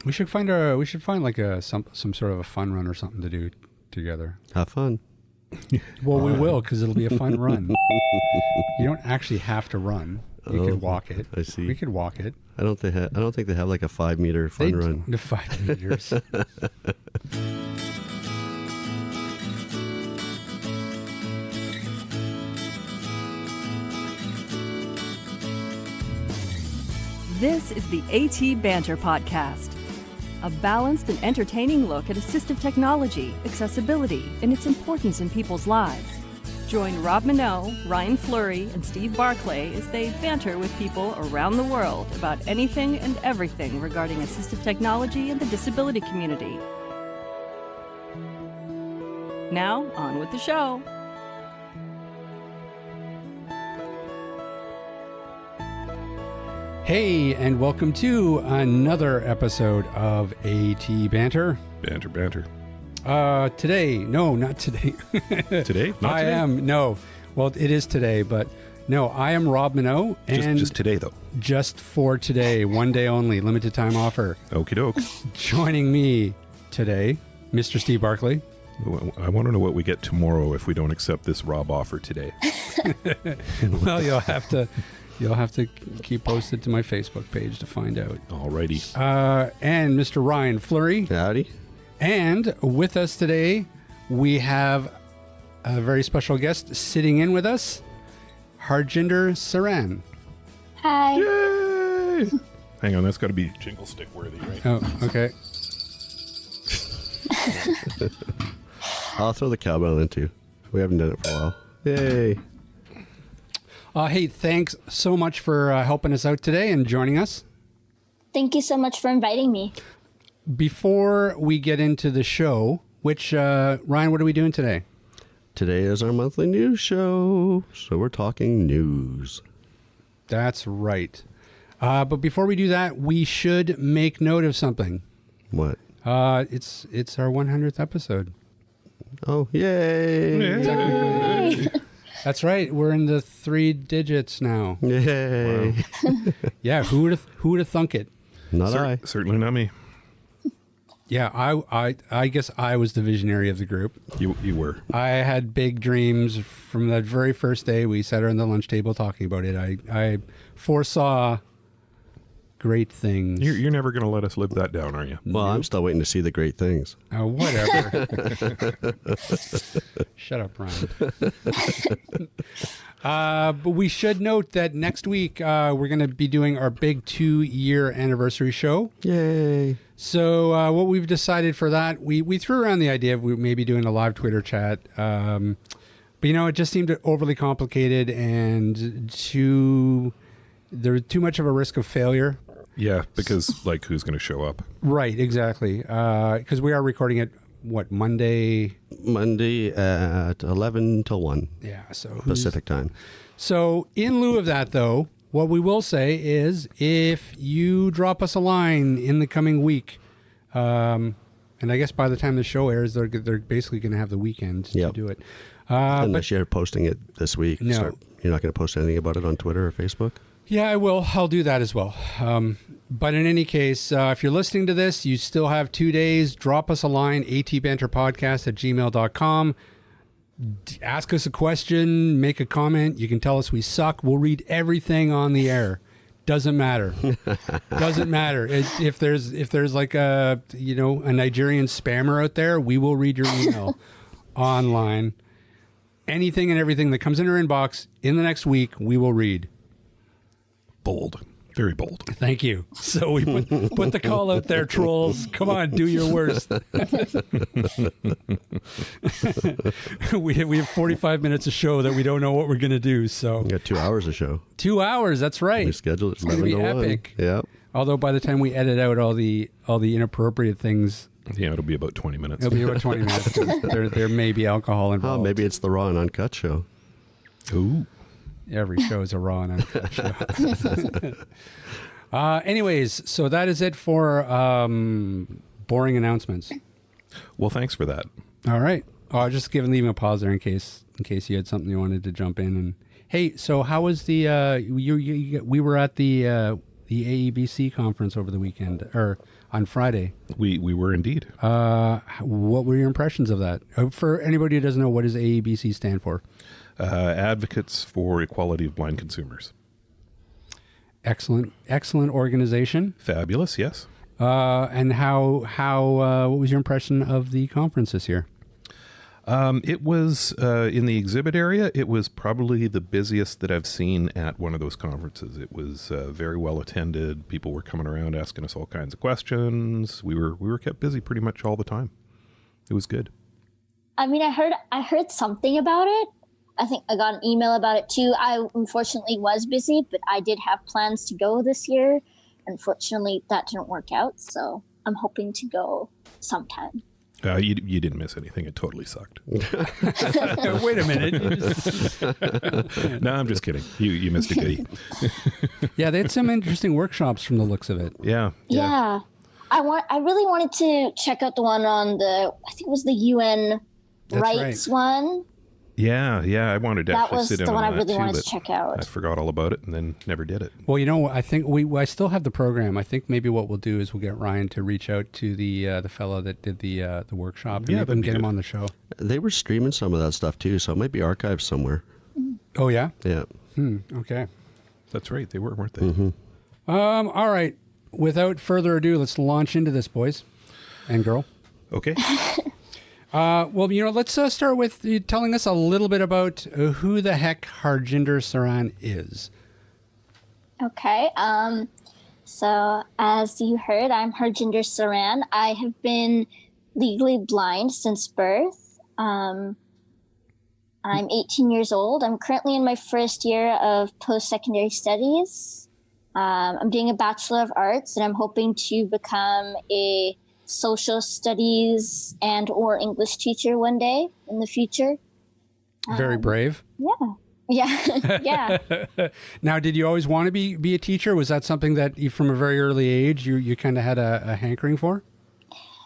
We should find like some sort of a fun run or something to do together. Have fun. Well, we will, because it'll be a fun run. You don't actually have to run. You could walk it. I see. We could walk it. I don't think they have like a 5-meter fun run. The 5 meters. This is the AT Banter podcast, a balanced and entertaining look at assistive technology, accessibility, and its importance in people's lives. Join Rob Minot, Ryan Fleury, and Steve Barclay as they banter with people around the world about anything and everything regarding assistive technology and the disability community. Now, on with the show. Hey, and welcome to another episode of AT Banter. Banter. Today, no, not today. Today? Not I today? am, no. Well, it is today, but no, I am Rob Minot. And Just today, though. just for today, one day only, limited time offer. Okie doke. Joining me today, Mr. Steve Barclay. I want to know what we get tomorrow if we don't accept this Rob offer today. Well, you'll have to keep posted to my Facebook page to find out. Alrighty. And Mr. Ryan Fleury. Howdy. And with us today, we have a very special guest sitting in with us, Harjinder Saran. Hi. Yay! Hang on, that's got to be jingle stick worthy, right? Oh, okay. I'll throw the cowbell in too. We haven't done it for a while. Yay. Hey, thanks so much for helping us out today and joining us. Thank you so much for inviting me. Before we get into the show, which, Ryan, what are we doing today? Today is our monthly news show, so we're talking news. That's right. But before we do that, we should make note of something. What? It's our 100th episode. Oh, yay! Technically. That's right. We're in the 3 digits now. Yay! Wow. Yeah, who would have thunk it? Not I. Certainly not me. Yeah, I guess I was the visionary of the group. You were. I had big dreams from that very first day we sat around the lunch table talking about it. I foresaw great things. You're never going to let us live that down, are you? Well, I'm still waiting to see the great things. Oh, whatever. Shut up, Ryan. But we should note that next week we're going to be doing our big 2-year anniversary show. Yay! So what we've decided for that, we threw around the idea of maybe doing a live Twitter chat. But, it just seemed overly complicated and there was too much of a risk of failure. Yeah, because, who's going to show up? Right, exactly. Because we are recording it, Monday? Monday at 11 till 1. Yeah, so Pacific time. So in lieu of that, though, what we will say is if you drop us a line in the coming week, and I guess by the time the show airs, they're basically going to have the weekend to do it. Unless you're posting it this week. No. You're not going to post anything about it on Twitter or Facebook? Yeah, I will. I'll do that as well. But in any case, if you're listening to this, you still have 2 days. Drop us a line, atbanterpodcast@gmail.com. Ask us a question, make a comment. You can tell us we suck. We'll read everything on the air. Doesn't matter. Doesn't matter. If there's like a Nigerian spammer out there, we will read your email online. Anything and everything that comes in our inbox in the next week, we will read. Bold. Very bold. Thank you. So we put the call out there, trolls. Come on, do your worst. we have 45 minutes of show that we don't know what we're going to do. So We got 2 hours of show. 2 hours. That's right. We scheduled it It's going to 11 be to 1. epic. Yep. Although by the time we edit out all the inappropriate things, Yeah, it'll be about 20 minutes. it'll be about 20 minutes. There may be alcohol involved. Oh, maybe it's the raw and uncut show. Ooh. Every show is a raw and uncut show. Anyways, so that is it for boring announcements. Well, thanks for that. All right. Oh, just leaving a pause there in case you had something you wanted to jump in. And hey, so how was the we were at the AEBC conference over the weekend, or on Friday. We were indeed. What were your impressions of that? For anybody who doesn't know, what does AEBC stand for? Advocates for Equality of Blind Consumers. Excellent organization. Fabulous, yes. And what was your impression of the conference this year? It was in the exhibit area. It was probably the busiest that I've seen at one of those conferences. It was very well attended. People were coming around asking us all kinds of questions. We were kept busy pretty much all the time. It was good. I mean, I heard something about it. I think I got an email about it too. I unfortunately was busy, but I did have plans to go this year. Unfortunately, that didn't work out. So I'm hoping to go sometime. You didn't miss anything. It totally sucked. Wait a minute. No, I'm just kidding. You missed a goodie. Yeah, they had some interesting workshops from the looks of it. Yeah. I really wanted to check out the one on I think it was the UN rights one. Yeah. I wanted to actually sit in on that. That was the one I really too, wanted to check out. I forgot all about it and then never did it. Well, you know, I think I still have the program. I think maybe what we'll do is we'll get Ryan to reach out to the fellow that did the workshop. And maybe we can get him on the show. They were streaming some of that stuff too, so it might be archived somewhere. Oh yeah. Yeah. Okay. That's right. They were, weren't they? Mm-hmm. All right. Without further ado, let's launch into this, boys and girl. Okay. Well, you know, let's start with you telling us a little bit about who the heck Harjinder Saran is. Okay. So as you heard, I'm Harjinder Saran. I have been legally blind since birth. I'm 18 years old. I'm currently in my first year of post-secondary studies. I'm doing a Bachelor of Arts, and I'm hoping to become a social studies and or English teacher one day in the future. Very brave. Yeah. Now, did you always want to be a teacher? Was that something that you, from a very early age, you kind of had a hankering for?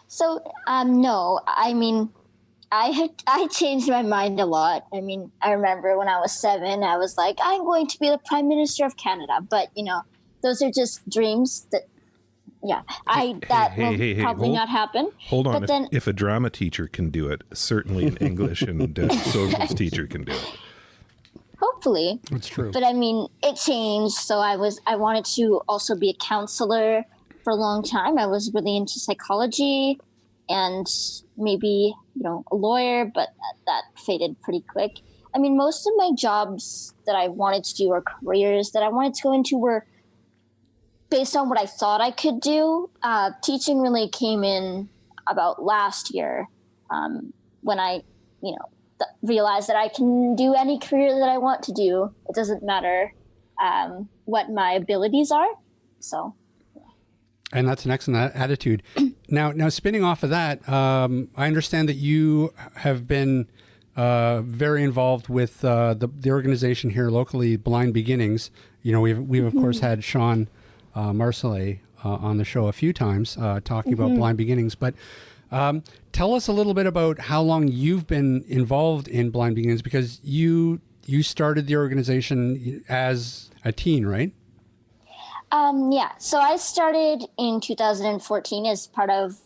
So, no. I mean, I changed my mind a lot. I mean, I remember when I was 7, I was like, I'm going to be the Prime Minister of Canada. But, you know, those are just dreams that, yeah, will probably not happen. Hold on. But then, if a drama teacher can do it, certainly an English and socials teacher can do it. hopefully. That's true. But I mean, it changed. So I wanted to also be a counselor for a long time. I was really into psychology and maybe, a lawyer, but that faded pretty quick. I mean, most of my jobs that I wanted to do or careers that I wanted to go into were based on what I thought I could do. Teaching really came in about last year when I, realized that I can do any career that I want to do. It doesn't matter what my abilities are. So. And that's an excellent attitude. Now, spinning off of that, I understand that you have been very involved with the organization here locally, Blind Beginnings. We've of course had Sean Marcellet on the show a few times talking about Blind Beginnings. But tell us a little bit about how long you've been involved in Blind Beginnings, because you started the organization as a teen, right? Yeah. So I started in 2014 as part of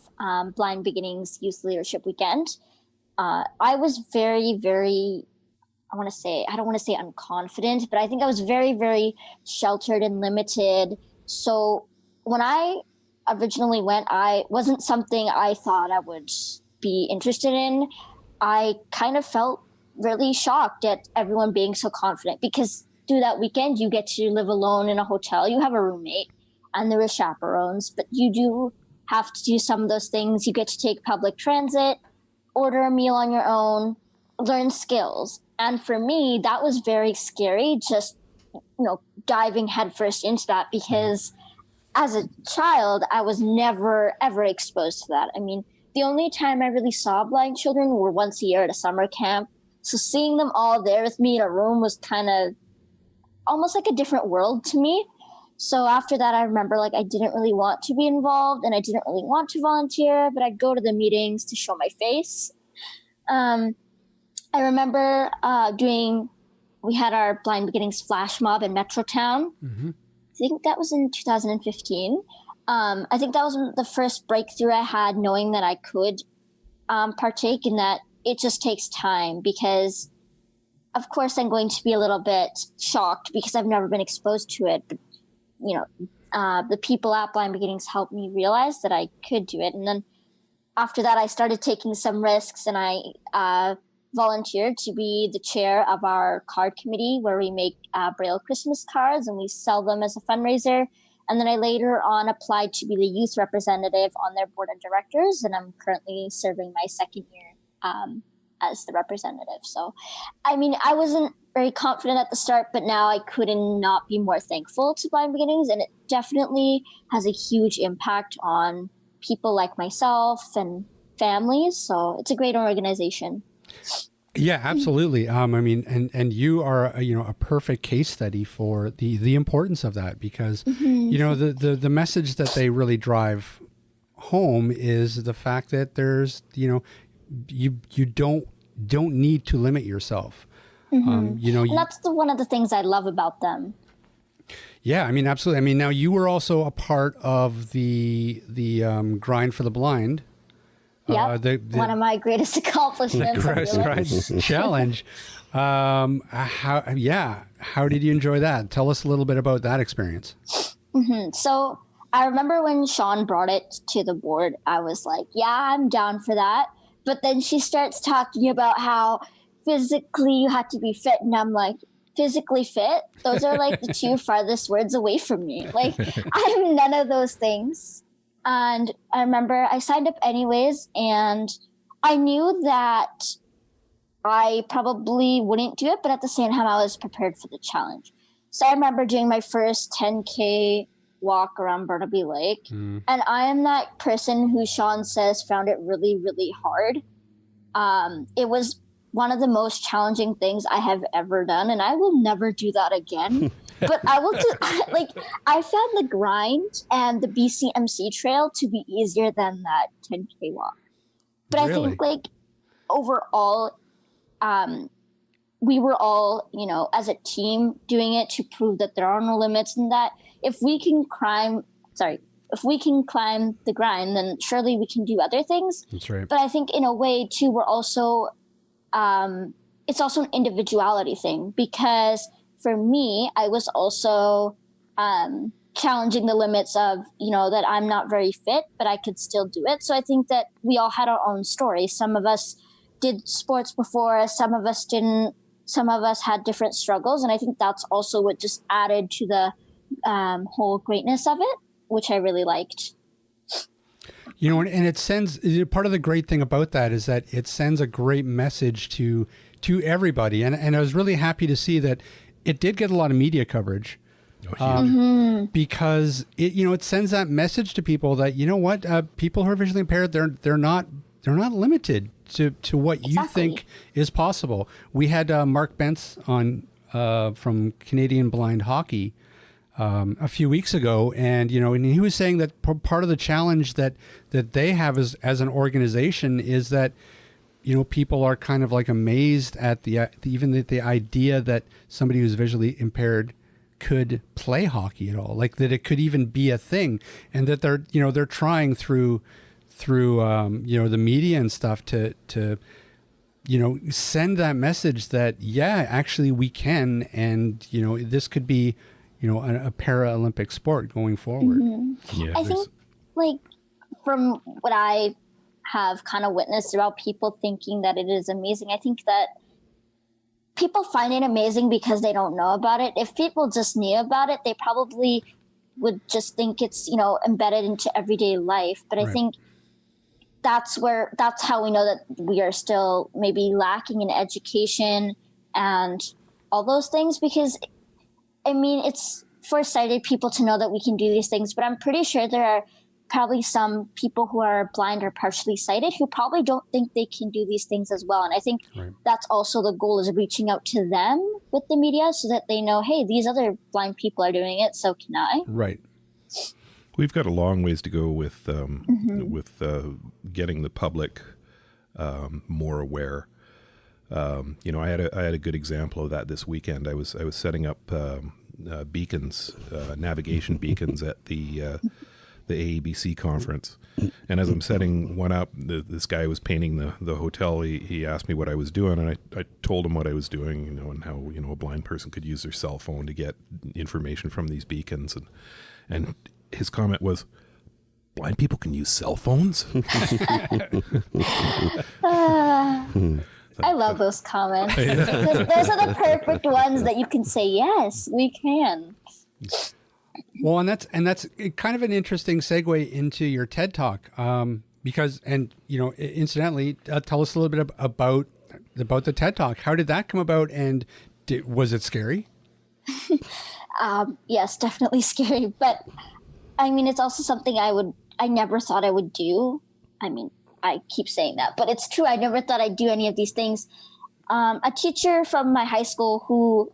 Blind Beginnings Youth Leadership Weekend. I was very, very, I don't want to say unconfident, but I think I was very, very sheltered and limited. So when I originally went, I wasn't something I thought I would be interested in. I kind of felt really shocked at everyone being so confident, because through that weekend, you get to live alone in a hotel. You have a roommate and there are chaperones, but you do have to do some of those things. You get to take public transit, order a meal on your own, learn skills. And for me, that was very scary, just, diving headfirst into that, because as a child, I was never, ever exposed to that. I mean, the only time I really saw blind children were once a year at a summer camp. So seeing them all there with me in a room was kind of almost like a different world to me. So after that, I remember I didn't really want to be involved and I didn't really want to volunteer, but I'd go to the meetings to show my face. I remember we had our Blind Beginnings flash mob in Metrotown. Mm-hmm. I think that was in 2015. I think that was the first breakthrough I had, knowing that I could partake, and that it just takes time, because of course I'm going to be a little bit shocked because I've never been exposed to it. But, the people at Blind Beginnings helped me realize that I could do it. And then after that, I started taking some risks, and I volunteered to be the chair of our card committee, where we make Braille Christmas cards and we sell them as a fundraiser. And then I later on applied to be the youth representative on their board of directors, and I'm currently serving my second year as the representative. So, I mean, I wasn't very confident at the start, but now I couldn't not be more thankful to Blind Beginnings, and it definitely has a huge impact on people like myself and families. So it's a great organization. Yeah, absolutely. I mean, and you are a perfect case study for the importance of that, because the message that they really drive home is the fact that there's you don't need to limit yourself. And that's one of the things I love about them. Yeah, I mean, absolutely. I mean, now you were also a part of the Grind for the Blind. Yeah, one of my greatest accomplishments. The Grind Challenge. How did you enjoy that? Tell us a little bit about that experience. So I remember when Sean brought it to the board, I was like, yeah, I'm down for that. But then she starts talking about how physically you had to be fit, and I'm like, physically fit? Those are like the two farthest words away from me. Like, I'm none of those things. And I remember I signed up anyways, and I knew that I probably wouldn't do it, but at the same time, I was prepared for the challenge. So I remember doing my first 10K walk around Burnaby Lake, and I am that person who Sean says found it really, really hard. It was one of the most challenging things I have ever done, and I will never do that again. But I will do, I found the grind and the BCMC trail to be easier than that 10K walk. But really? I think overall, we were all, as a team doing it to prove that there are no limits, and that if we can climb the grind, then surely we can do other things. That's right. But I think in a way too, we're also, it's also an individuality thing, because for me, I was also challenging the limits of, that I'm not very fit, but I could still do it. So I think that we all had our own story. Some of us did sports before, some of us didn't. Some of us had different struggles. And I think that's also what just added to the whole greatness of it, which I really liked. And it sends, part of the great thing about that is that it sends a great message to everybody. And I was really happy to see that it did get a lot of media coverage, because it sends that message to people that, people who are visually impaired, they're not limited to what you think is possible. We had Mark Bentz on from Canadian Blind Hockey a few weeks ago, and he was saying that part of the challenge that they have as an organization is that people are kind of like amazed at the idea that somebody who's visually impaired could play hockey at all, like that it could even be a thing, and that they're trying through the media and stuff to send that message that actually we can, and this could be a Paralympic sport going forward. Yeah, I think from what I have kind of witnessed about people thinking that it is amazing, I think that people find it amazing because they don't know about it. If people just knew about it, they probably would just think it's embedded into everyday life. But I think that's how we know that we are still maybe lacking in education and all those things, because it's for sighted people to know that we can do these things, but I'm pretty sure there are probably some people who are blind or partially sighted who probably don't think they can do these things as well. And I think that's also the goal, is reaching out to them with the media so that they know, hey, these other blind people are doing it, so can I. Right. We've got a long ways to go with getting the public more aware. I had a good example of that this weekend. I was setting up beacons, navigation beacons at the the AEBC conference. And as I'm setting one up, this guy was painting the hotel. He asked me what I was doing, and I told him what I was doing, and how, a blind person could use their cell phone to get information from these beacons. And his comment was, blind people can use cell phones? I love those comments. Those are the perfect ones that you can say, yes, we can. Well, and that's kind of an interesting segue into your TED Talk, because incidentally, tell us a little bit about the TED Talk. How did that come about, and was it scary? Yes, definitely scary, but I mean, it's also something I never thought I would do. I mean, I keep saying that, but it's true. I never thought I'd do any of these things. A teacher from my high school who,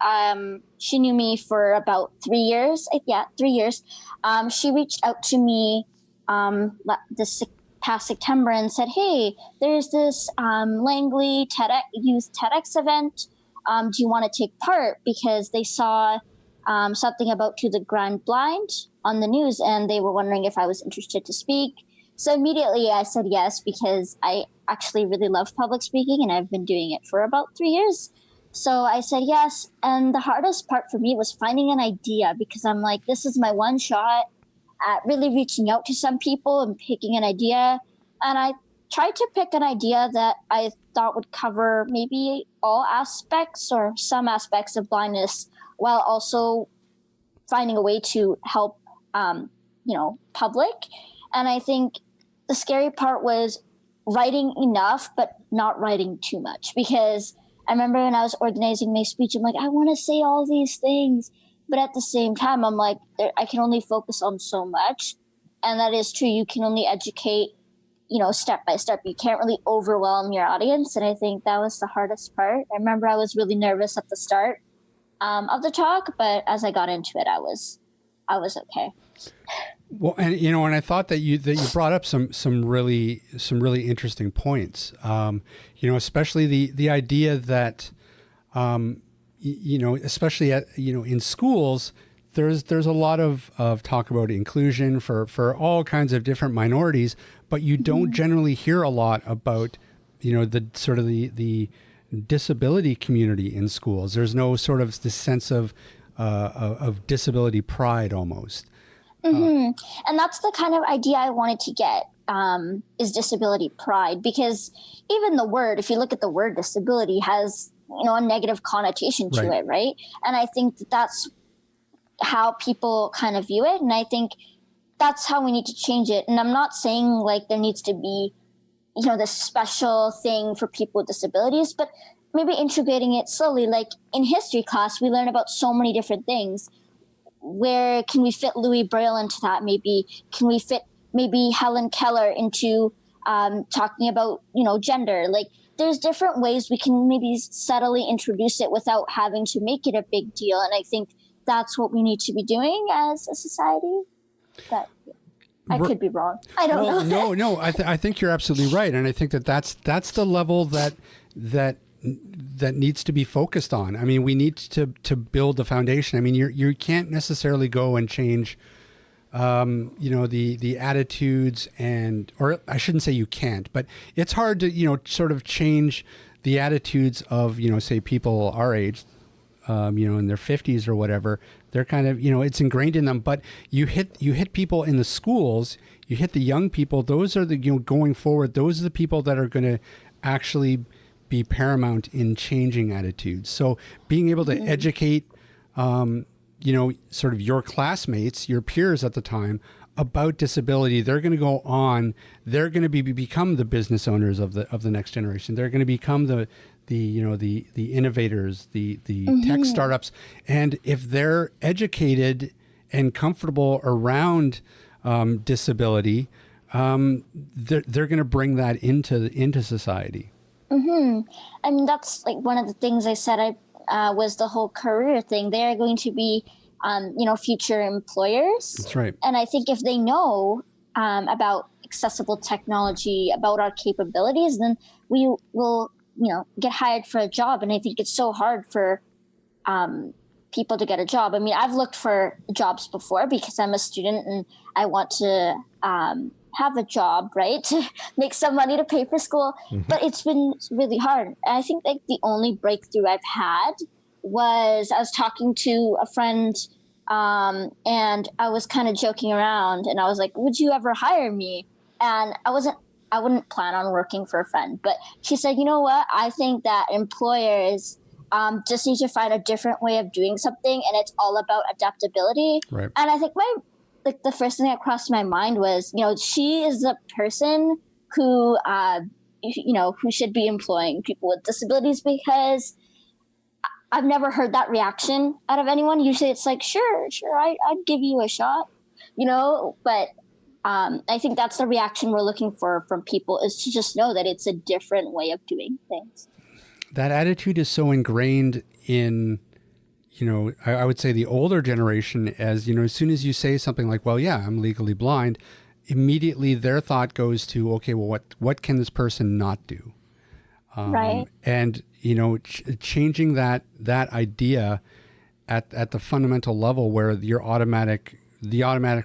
she knew me for about 3 years. 3 years. She reached out to me this past September and said, hey, there's this Langley Youth TEDx event. Do you want to take part? Because they saw something about To the Grand Blind on the news, and they were wondering if I was interested to speak. So immediately I said yes, because I actually really love public speaking, and I've been doing it for about 3 years. So I said yes. And the hardest part for me was finding an idea, because I'm like, this is my one shot at really reaching out to some people and picking an idea. And I tried to pick an idea that I thought would cover maybe all aspects or some aspects of blindness, while also finding a way to help, public. And I think the scary part was writing enough, but not writing too much. Because I remember when I was organizing my speech, I'm like, I want to say all these things. But at the same time, I'm like, I can only focus on so much. And that is true. You can only educate, step by step. You can't really overwhelm your audience. And I think that was the hardest part. I remember I was really nervous at the start of the talk, but as I got into it, I was okay. Well, and and I thought that you brought up some really interesting points. Especially the idea that especially at in schools, there's a lot of talk about inclusion for all kinds of different minorities, but you don't generally hear a lot about the sort of the disability community in schools. There's no sort of this sense of disability pride almost. And that's the kind of idea I wanted to get, is disability pride, because even the word, if you look at the word disability, has, a negative connotation to it, right? And I think that's how people kind of view it. And I think that's how we need to change it. And I'm not saying like there needs to be, this special thing for people with disabilities, but maybe integrating it slowly. Like in history class, we learn about so many different things. Where can we fit Louis Braille into that? Maybe can we fit Helen Keller into talking about gender? Like there's different ways we can maybe subtly introduce it without having to make it a big deal. And I think that's what we need to be doing as a society. But I could be wrong. I don't know. No. I think you're absolutely right, and I think that's the level that needs to be focused on. I mean, we need to build the foundation. I mean, you can't necessarily go and change, the attitudes or I shouldn't say you can't, but it's hard to, sort of change the attitudes of, say people our age, in their 50s or whatever. They're kind of, it's ingrained in them, but you hit people in the schools, you hit the young people. Those are the, going forward, those are the people that are going to actually be paramount in changing attitudes. So being able to educate, sort of your classmates, your peers at the time about disability, they're going to go on, they're going to become the business owners of the next generation. They're going to become the innovators, the tech startups. And if they're educated and comfortable around disability, they're going to bring that into society. I mean, that's like one of the things I said was the whole career thing. They're going to be, future employers. That's right. And I think if they know about accessible technology, about our capabilities, then we will, get hired for a job. And I think it's so hard for people to get a job. I mean, I've looked for jobs before because I'm a student and I want to have a job, right? To make some money to pay for school. But it's been really hard. And I think like the only breakthrough I've had was I was talking to a friend and I was kind of joking around and I was like, would you ever hire me? And I wouldn't plan on working for a friend, but she said, you know what? I think that employers just need to find a different way of doing something, and it's all about adaptability. Right. And I think the first thing that crossed my mind was, she is the person who, who should be employing people with disabilities, because I've never heard that reaction out of anyone. Usually it's like, sure, I'd give you a shot, but I think that's the reaction we're looking for from people, is to just know that it's a different way of doing things. That attitude is so ingrained in, I would say the older generation, as, as soon as you say something like, well, yeah, I'm legally blind, immediately their thought goes to, okay, well, what can this person not do? Right. And, changing that idea at the fundamental level, where the automatic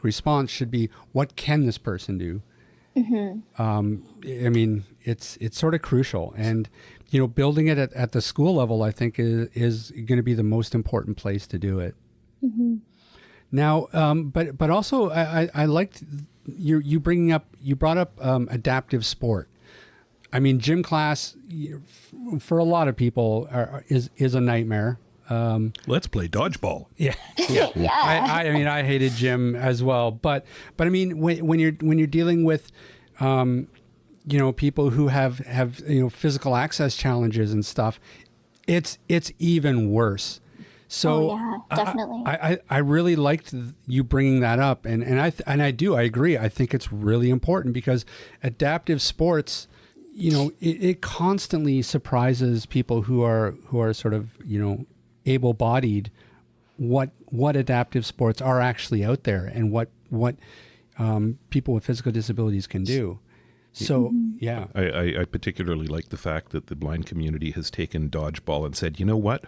response should be, what can this person do? I mean, it's sort of crucial. And, building it at the school level, I think is going to be the most important place to do it. Now, but also I liked you brought up adaptive sport. I mean, gym class for a lot of people is a nightmare. Let's play dodgeball. Yeah. Yeah. I mean, I hated gym as well, but I mean, when you're dealing with, people who have physical access challenges and stuff, it's even worse. So definitely. I really liked you bringing that up, and I agree. I think it's really important, because adaptive sports, it constantly surprises people who are sort of, able-bodied, what adaptive sports are actually out there, and what people with physical disabilities can do. So, yeah. I particularly like the fact that the blind community has taken dodgeball and said, you know what?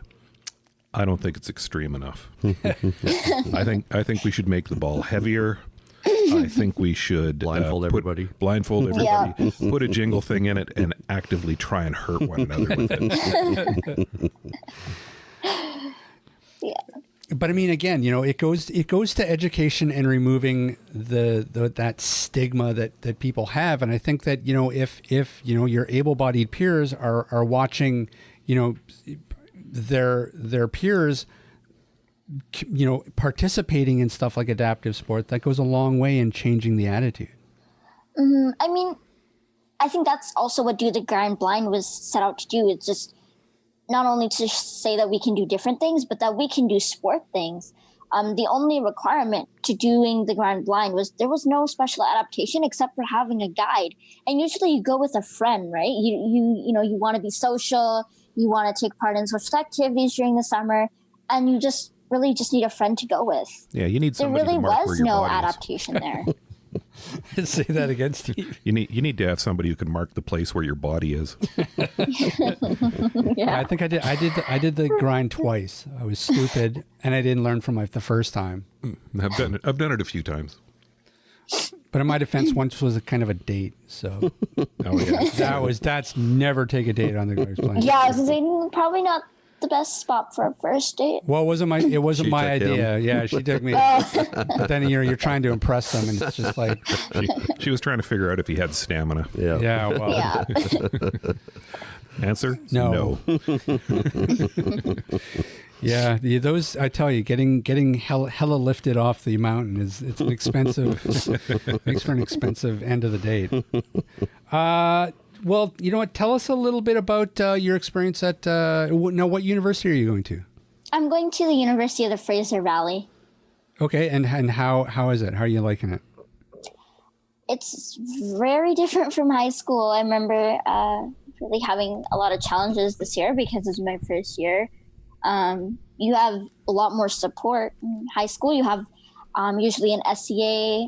I don't think it's extreme enough. I think we should make the ball heavier. I think we should blindfold everybody. Yeah. Put a jingle thing in it, and actively try and hurt one another with it. Yeah. But I mean, again, it goes to education and removing that stigma that people have. And I think that, if your able-bodied peers are watching, their peers, participating in stuff like adaptive sport, that goes a long way in changing the attitude. I mean, I think that's also what Do the Grind Blind was set out to do. It's just not only to say that we can do different things, but that we can do sport things. The only requirement to doing the Grind Blind was there was no special adaptation except for having a guide. And usually you go with a friend, right? You want to be social, you want to take part in social activities during the summer, and you just really just need a friend to go with. Yeah, you need somebody there really to mark where was your no body is. adaptation there. Say that again, Steve. You need to have somebody who can mark the place where your body is. Yeah. I think I did the grind twice. I was stupid, and I didn't learn from the first time. I've done it a few times. But in my defense, once was a kind of a date. So Oh yeah, that's never take a date on the grind blind. Yeah, I was gonna say, probably not the best spot for a first date. Well, it wasn't my She idea. took him. Yeah, she took me. But then you're trying to impress them, and it's just like, she was trying to figure out if he had stamina. Yeah. yeah, well, Yeah. Answer: No. Yeah, those, I tell you, getting hella lifted off the mountain it's an expensive makes for an expensive end of the date. Well, you know what? Tell us a little bit about your experience at what university are you going to? I'm going to the University of the Fraser Valley. Okay, and how is it? How are you liking it? It's very different from high school. I remember really having a lot of challenges this year because it's my first year. You have a lot more support in high school. You have usually an SCA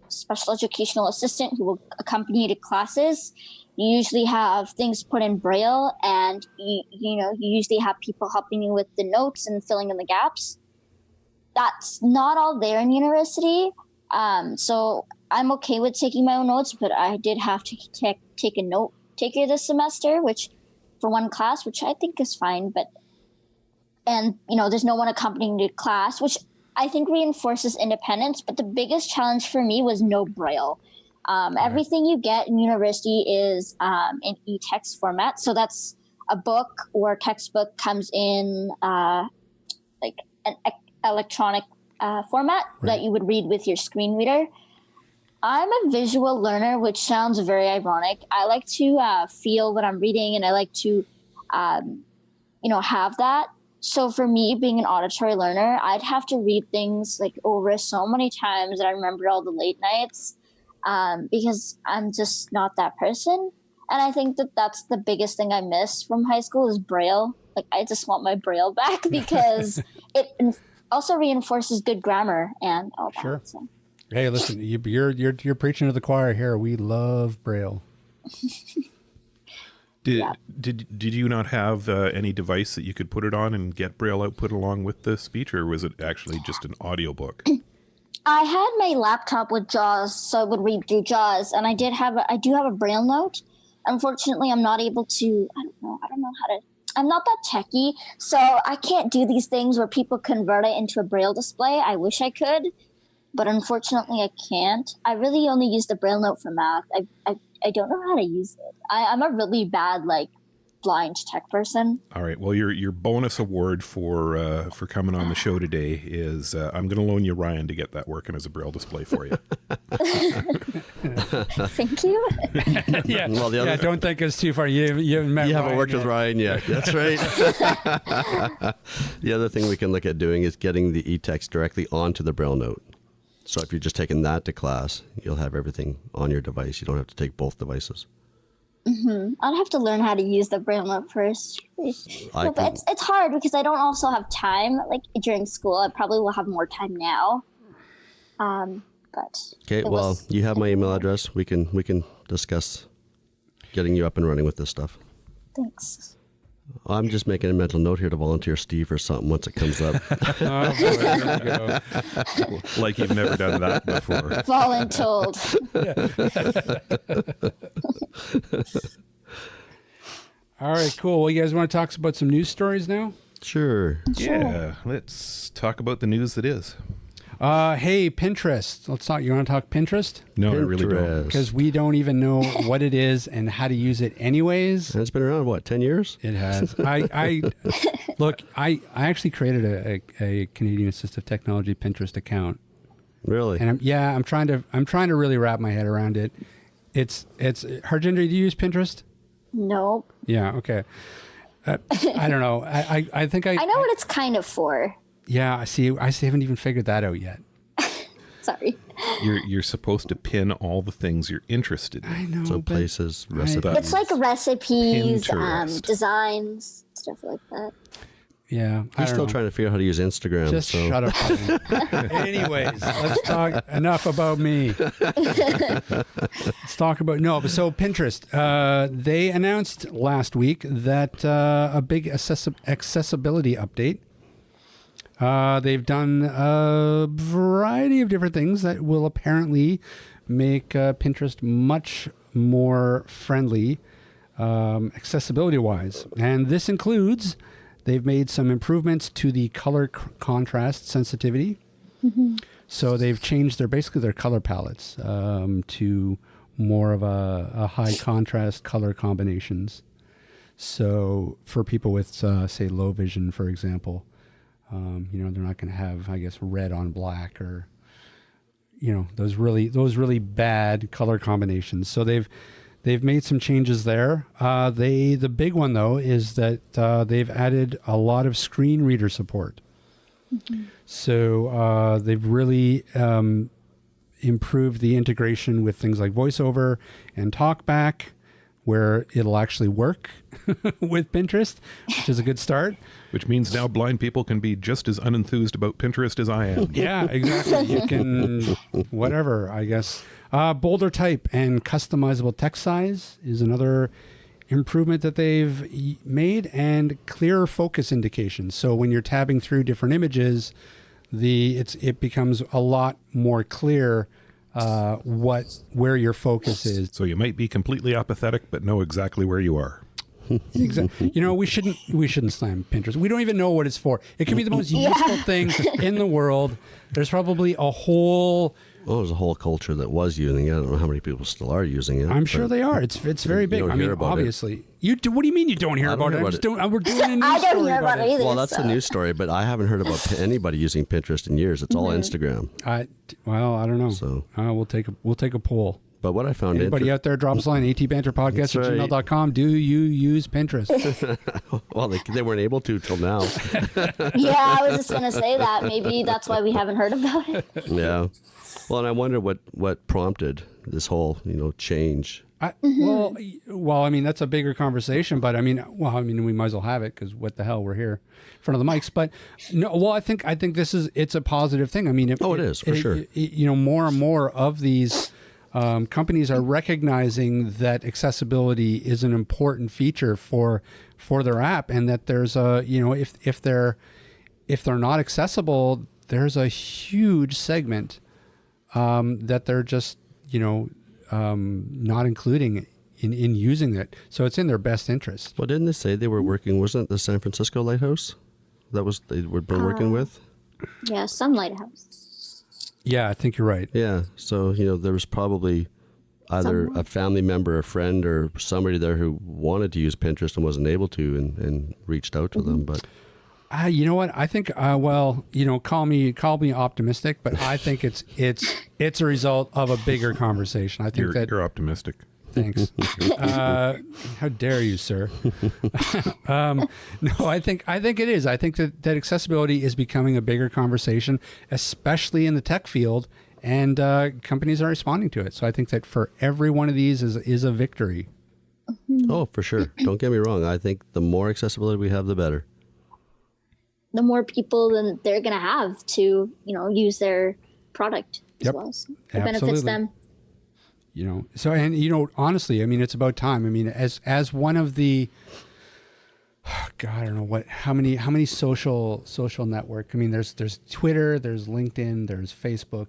special educational assistant who will accompany you to classes. You usually have things put in Braille, and you usually have people helping you with the notes and filling in the gaps. That's not all there in university. So I'm okay with taking my own notes, but I did have to take a note taker this semester, which for one class, which I think is fine. And there's no one accompanying the class, which I think reinforces independence. But the biggest challenge for me was no Braille. Everything you get in university is in e-text format. So that's a book or textbook comes in like an electronic format that you would read with your screen reader. I'm a visual learner, which sounds very ironic. I like to feel what I'm reading, and I like to, have that. So for me, being an auditory learner, I'd have to read things like over so many times that I remember all the late nights because I'm just not that person. And I think that that's the biggest thing I miss from high school is Braille. Like, I just want my Braille back because it also reinforces good grammar and all that. Sure. So. Hey, listen, you're preaching to the choir here. We love Braille. Did you not have any device that you could put it on and get Braille output along with the speech, or was it actually just an audiobook? I had my laptop with JAWS, so I would read through JAWS, and I do have a Braille note. Unfortunately, I'm not able to. I don't know how to. I'm not that techie, so I can't do these things where people convert it into a Braille display. I wish I could, but unfortunately, I can't. I really only use the Braille note for math. I don't know how to use it. I'm a really bad, blind tech person. All right. Well, your bonus award for coming on the show today is I'm going to loan you Ryan to get that working as a Braille display for you. Thank you. Yeah. Well, Don't think it's too far. You haven't met You haven't Ryan worked yet. with Ryan yet. That's right. The other thing we can look at doing is getting the e-text directly onto the Braille note. So if you're just taking that to class, you'll have everything on your device. You don't have to take both devices. Mm-hmm. I'd have to learn how to use the Braille note first. But it's hard because I don't also have time. Like during school, I probably will have more time now. But okay. Well, you have my email address. We can discuss getting you up and running with this stuff. Thanks. I'm just making a mental note here to volunteer Steve or something once it comes up. Oh, boy, there we go. Like you've never done that before. Voluntold. All right, cool. Well, you guys want to talk about some news stories now? Sure. Yeah. Let's talk about the news that is. Hey, Pinterest. Let's talk. You want to talk Pinterest? No, I really don't. Pinterest. Because we don't even know what it is and how to use it anyways. And it's been around, what, 10 years? It has. Look, I actually created a Canadian Assistive Technology Pinterest account. Really? And I'm trying to really wrap my head around it. It's Harjinder, do you use Pinterest? Nope. Yeah, okay. I don't know. I think I know what it's kind of for. Yeah, I haven't even figured that out yet. Sorry. You're supposed to pin all the things you're interested in. I know. So but places, recipes. It's like recipes, Pinterest. designs, stuff like that. Yeah. I'm still trying to figure out how to use Instagram. Just so. shut up. Anyways, let's talk enough about me. Let's talk about so Pinterest. They announced last week that a big accessibility update. They've done a variety of different things that will apparently make Pinterest much more friendly, accessibility-wise. And this includes, they've made some improvements to the color contrast sensitivity. Mm-hmm. So they've changed their color palettes to more of a high contrast color combinations. So for people with, say, low vision, for example, they're not going to have, I guess, red on black or, those really bad color combinations. So they've made some changes there. The big one though is that they've added a lot of screen reader support. Mm-hmm. So they've really improved the integration with things like VoiceOver and TalkBack, where it'll actually work with Pinterest, which is a good start. Which means now blind people can be just as unenthused about Pinterest as I am. Yeah, exactly. You can, whatever, I guess. Bolder type and customizable text size is another improvement that they've made, and clearer focus indications. So when you're tabbing through different images, it becomes a lot more clear where your focus is. So you might be completely apathetic, but know exactly where you are. Exactly. We shouldn't slam Pinterest. We don't even know what it's for. It could be the most useful thing in the world. There's probably a whole. Well, there's a whole culture that was using it. I don't know how many people still are using it. I'm sure they are. It's very big. I mean, obviously, you do. What do you mean you don't hear about it? We're doing a news I don't story hear about it either. Well, that's the news story, but I haven't heard about anybody using Pinterest in years. It's all Instagram. I don't know. So we'll take a poll. But what I found Anybody out there, drop us a line, atbanterpodcast@gmail.com. Do you use Pinterest? Well, they weren't able to till now. Yeah, I was just going to say that. Maybe that's why we haven't heard about it. Yeah. Well, and I wonder what prompted this whole, change. Well, I mean, that's a bigger conversation, but I mean, we might as well have it because what the hell, we're here in front of the mics. But no, well, I think it's a positive thing. I mean, it is for sure. More and more of these companies are recognizing that accessibility is an important feature for their app, and that there's if they're not accessible, there's a huge segment that they're just not including in using it. So it's in their best interest. Well, didn't they say they were working? Wasn't it the San Francisco Lighthouse they were been working with? Yeah, some lighthouse. Yeah, I think you're right. Yeah. So, there was probably either a family member, a friend, or somebody there who wanted to use Pinterest and wasn't able to and reached out to them. But you know what? I think, call me optimistic, but I think it's a result of a bigger conversation. I think you're optimistic. Thanks. How dare you, sir? No, I think it is. I think that accessibility is becoming a bigger conversation, especially in the tech field, and companies are responding to it. So I think that for every one of these is a victory. Oh, for sure. Don't get me wrong. I think the more accessibility we have, the better. The more people then they're going to have to, use their product as well. So it benefits them. So, and, honestly, I mean, it's about time. I mean, as one of the, God, I don't know how many social network. I mean, there's Twitter, there's LinkedIn, there's Facebook,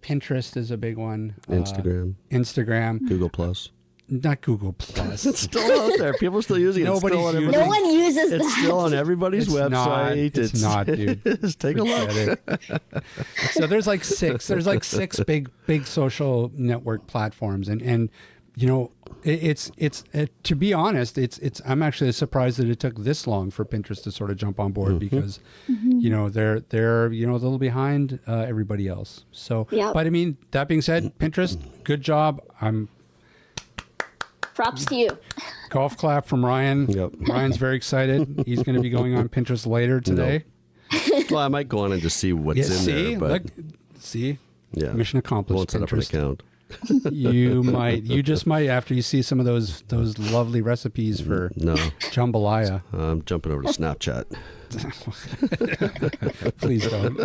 Pinterest is a big one. Instagram. Google Plus. Not Google Plus. It's still out there. People are still using it. No one uses that. It's still on everybody's website. It's not, dude. Just take a look. So there's like six big social network platforms, and it's to be honest, it's I'm actually surprised that it took this long for Pinterest to sort of jump on board because they're a little behind everybody else. So, but I mean, that being said, Pinterest, good job. Props to you. Golf clap from Ryan. Yep. Ryan's very excited. He's going to be going on Pinterest later today. No. Well, I might go on and just see what's in there. But yeah, mission accomplished. Won't set up an account. You just might after you see some of those lovely recipes for jambalaya. I'm jumping over to Snapchat. Please don't.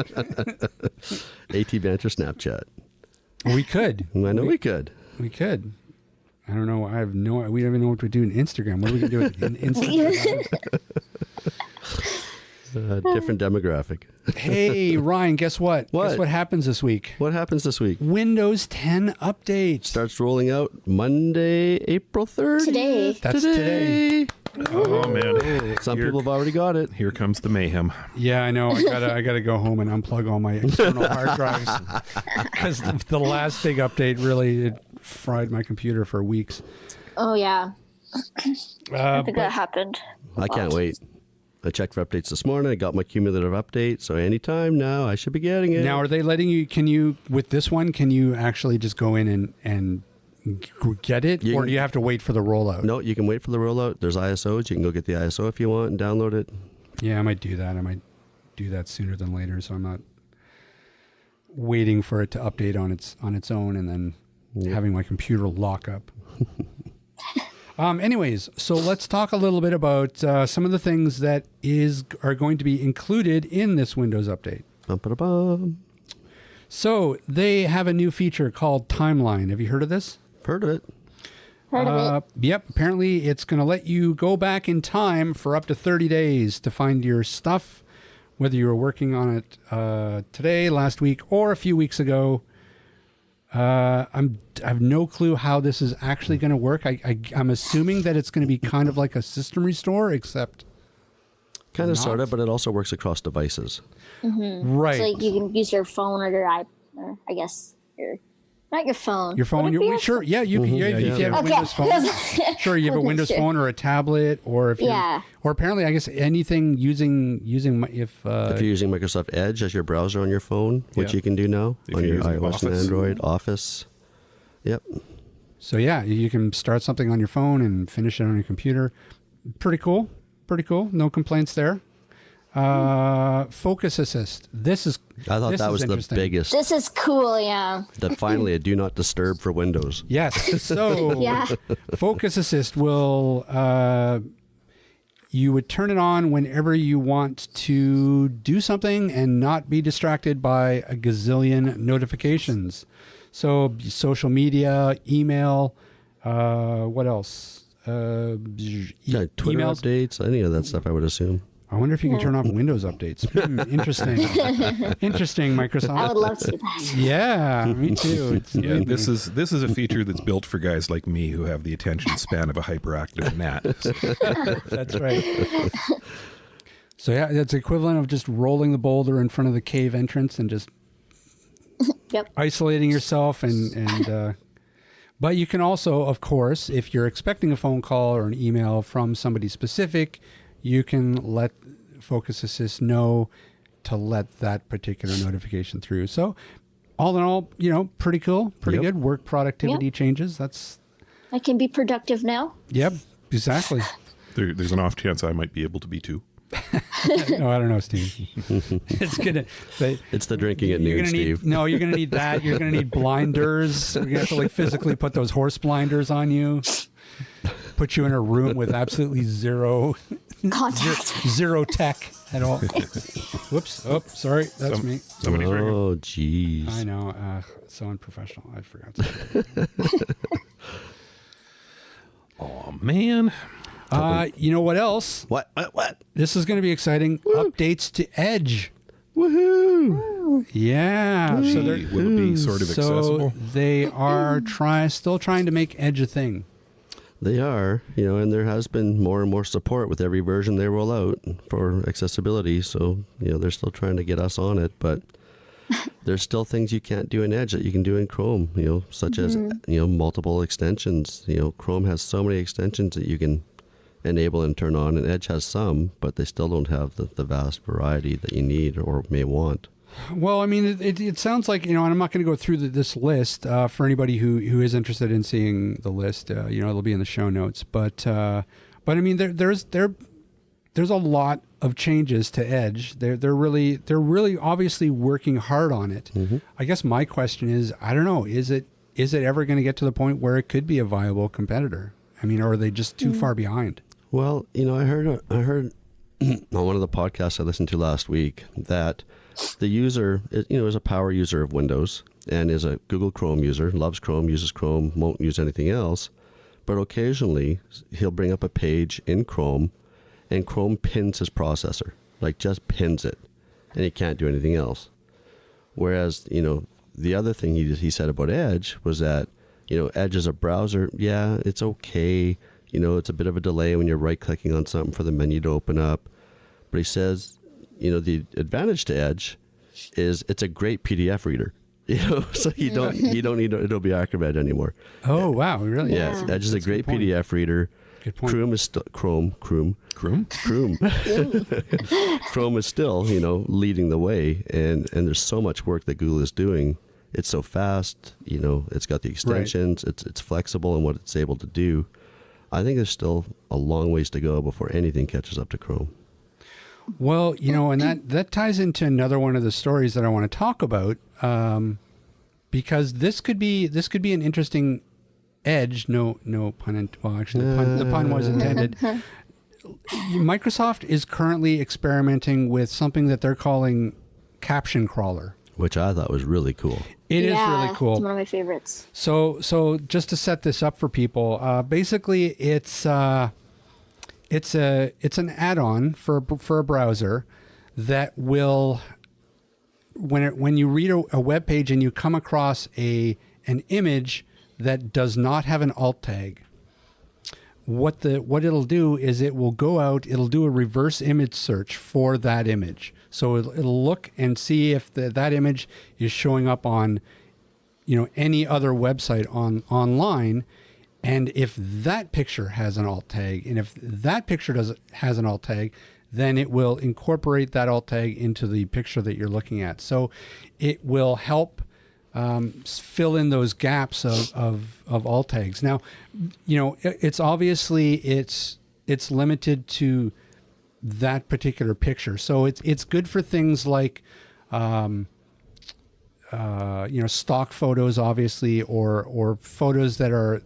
AT Banter Snapchat. We could. I know we could. We could. I don't know. We don't even know what to do in Instagram. What are we going to do with Instagram? Different demographic. Hey, Ryan, guess what? What? Guess what happens this week? What happens this week? Windows 10 update. Starts rolling out Monday, April 3rd. Today. That's today. Oh, man. Some people have already got it. Here comes the mayhem. Yeah, I know. I gotta go home and unplug all my external hard drives because the last big update really fried my computer for weeks. Oh yeah, I think that happened. I can't wait. I checked for updates this morning. I got my cumulative update, so anytime now I should be getting it. Now, are they letting you? Can you with this one? Can you actually just go in and get it, or do you have to wait for the rollout? No, you can wait for the rollout. There's ISOs. You can go get the ISO if you want and download it. Yeah, I might do that. I might do that sooner than later, so I'm not waiting for it to update on its own and then having my computer lock up. Anyways, so let's talk a little bit about some of the things that are going to be included in this Windows update. Bum-ba-da-bum. So they have a new feature called Timeline. Have you heard of this? Heard of it. Heard of it? Yep. Apparently, it's going to let you go back in time for up to 30 days to find your stuff, whether you were working on it today, last week, or a few weeks ago. I have no clue how this is actually going to work. I'm assuming that it's going to be kind of like a system restore, except Kind of, not. sort of, but it also works across devices. right. So like you can use your phone or your iPad, or I guess not your phone. Your phone, Would it be your sure, yeah, you, Yeah, if you have a Okay. Windows phone, sure, you have a Wasn't Windows sure. phone or a tablet, or if you, Yeah. or apparently, I guess anything using if If you're using Microsoft Edge as your browser on your phone, which Yeah. you can do now If on you're your using iOS and Office. Android, Office. Yep. so yeah, you can start something on your phone and finish it on your computer. Pretty cool, no complaints there. Focus Assist. This is I thought this that is was the interesting. biggest. This is cool, yeah. That finally a do not disturb for Windows. Yes. So Yeah. Focus Assist will you would turn it on whenever you want to do something and not be distracted by a gazillion notifications. So social media, email, what else? Yeah, Twitter emails. updates, any of that stuff, I would assume. I wonder if you can turn off Windows updates. Interesting. Interesting, Microsoft. I would love to do that. Yeah, me too. It's Yeah, made this me- is a feature that's built for guys like me who have the attention span of a hyperactive gnat. That's right. So yeah, it's equivalent of just rolling the boulder in front of the cave entrance and just Yep. isolating yourself and but you can also, of course, if you're expecting a phone call or an email from somebody specific, you can let Focus Assist know to let that particular notification through. So all in all, pretty cool, pretty Yep. good work productivity Yep. changes. That's I can be productive now. yep, exactly. There's an off chance I might be able to be too. No, I don't know, Steve. It's gonna. It's the drinking at You're noon, gonna Steve. you're gonna need that. You're gonna need blinders. We're gonna have to physically put those horse blinders on you. Put you in a room with absolutely zero tech at all. Whoops. Oh, sorry. That's me. Somebody's right here. Oh, jeez. I know. So unprofessional. I forgot to. Oh man. You know what else? What? This is going to be exciting. Updates to Edge. Woohoo! Yeah. So they're Will it be sort of accessible? they are still trying to make Edge a thing. They are, and there has been more and more support with every version they roll out for accessibility. So, they're still trying to get us on it, but there's still things you can't do in Edge that you can do in Chrome, such as, multiple extensions. Chrome has so many extensions that you can enable and turn on, and Edge has some, but they still don't have the vast variety that you need or may want. Well, I mean, it sounds like, and I'm not going to go through this list for anybody who is interested in seeing the list. It'll be in the show notes. But I mean, there's a lot of changes to Edge. They're really obviously working hard on it. Mm-hmm. I guess my question is, I don't know, is it ever going to get to the point where it could be a viable competitor? I mean, or are they just too far behind? Well, I heard on one of the podcasts I listened to last week that the user, is a power user of Windows and is a Google Chrome user, loves Chrome, uses Chrome, won't use anything else. But occasionally he'll bring up a page in Chrome and Chrome pins his processor, like just pins it, and he can't do anything else. Whereas, the other thing he said about Edge was that, Edge is a browser. Yeah, it's okay. It's a bit of a delay when you're right-clicking on something for the menu to open up. But he says, the advantage to Edge is it's a great PDF reader. So you don't need Adobe Acrobat anymore. Oh, wow. Really? Yeah, Edge is a great point. PDF reader. Good point. Chrome is still Chrome. Chrome is still, leading the way, and there's so much work that Google is doing. It's so fast, it's got the extensions, it's flexible in what it's able to do. I think there's still a long ways to go before anything catches up to Chrome. Well, and that ties into another one of the stories that I want to talk about, because this could be an interesting Edge, no pun, well, actually, the pun was intended. Microsoft is currently experimenting with something that they're calling Caption crawler, which I thought was really cool. It is really cool. It's one of my favorites. So just to set this up for people, basically it's an add-on for a browser that will, when you read a web page and you come across an image that does not have an alt tag, what it'll do is it will go out, it'll do a reverse image search for that image. So it'll look and see if that image is showing up on, any other website online, and if that picture has an alt tag, and if that picture has an alt tag, then it will incorporate that alt tag into the picture that you're looking at. So it will help fill in those gaps of alt tags. Now, it's obviously it's limited to that particular picture. So it's good for things like, stock photos, obviously, or photos that are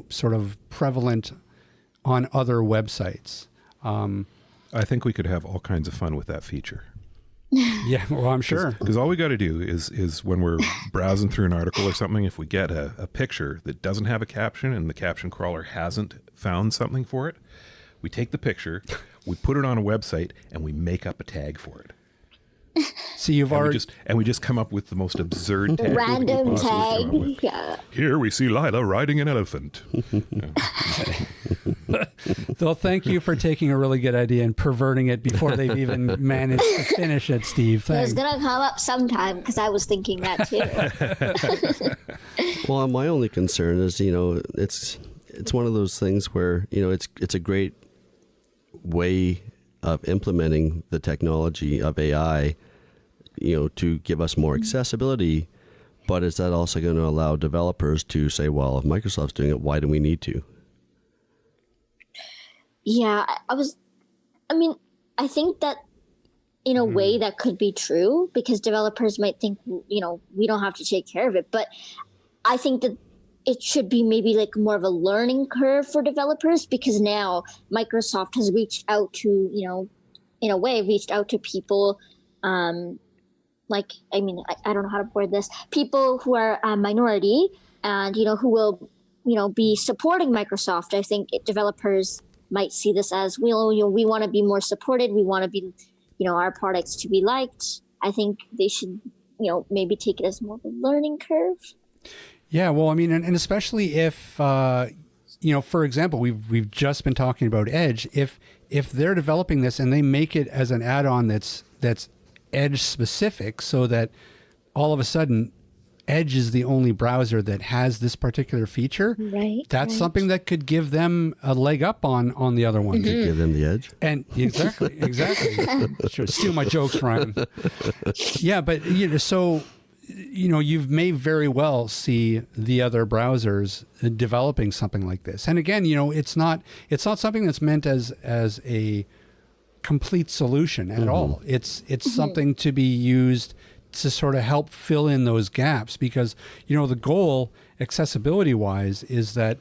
sort of prevalent on other websites. I think we could have all kinds of fun with that feature. Yeah, well, I'm sure. Because all we got to do is when we're browsing through an article or something, if we get a picture that doesn't have a caption and the caption crawler hasn't found something for it, we take the picture, we put it on a website, and we make up a tag for it. So you've already we just come up with the most absurd tag. Random tag. Yeah. Here we see Lila riding an elephant. Well, thank you for taking a really good idea and perverting it before they've even managed to finish it, Steve. Thanks. It was gonna come up sometime because I was thinking that too. Well, my only concern is, it's one of those things where, it's a great way of implementing the technology of AI, to give us more accessibility. But is that also going to allow developers to say, well, if Microsoft's doing it, why do we need to? Yeah, I think that in a way that could be true, because developers might think, we don't have to take care of it. But I think that it should be maybe like more of a learning curve for developers, because now Microsoft has reached out to, in a way, reached out to people, I don't know how to word this, people who are a minority and, who will, be supporting Microsoft. I think developers might see this as, we want to be more supported. We want to be, our products to be liked. I think they should, maybe take it as more of a learning curve. Yeah, well, and especially if, for example, we've just been talking about Edge. If they're developing this and they make it as an add-on that's Edge specific, so that all of a sudden Edge is the only browser that has this particular feature, right? That's something that could give them a leg up on the other ones. Give them the edge. And exactly. Sure, steal my jokes, Ryan. Yeah, but so. You may very well see the other browsers developing something like this. And again, it's not something that's meant as a complete solution at all. It's something to be used to sort of help fill in those gaps, because, the goal accessibility wise is that,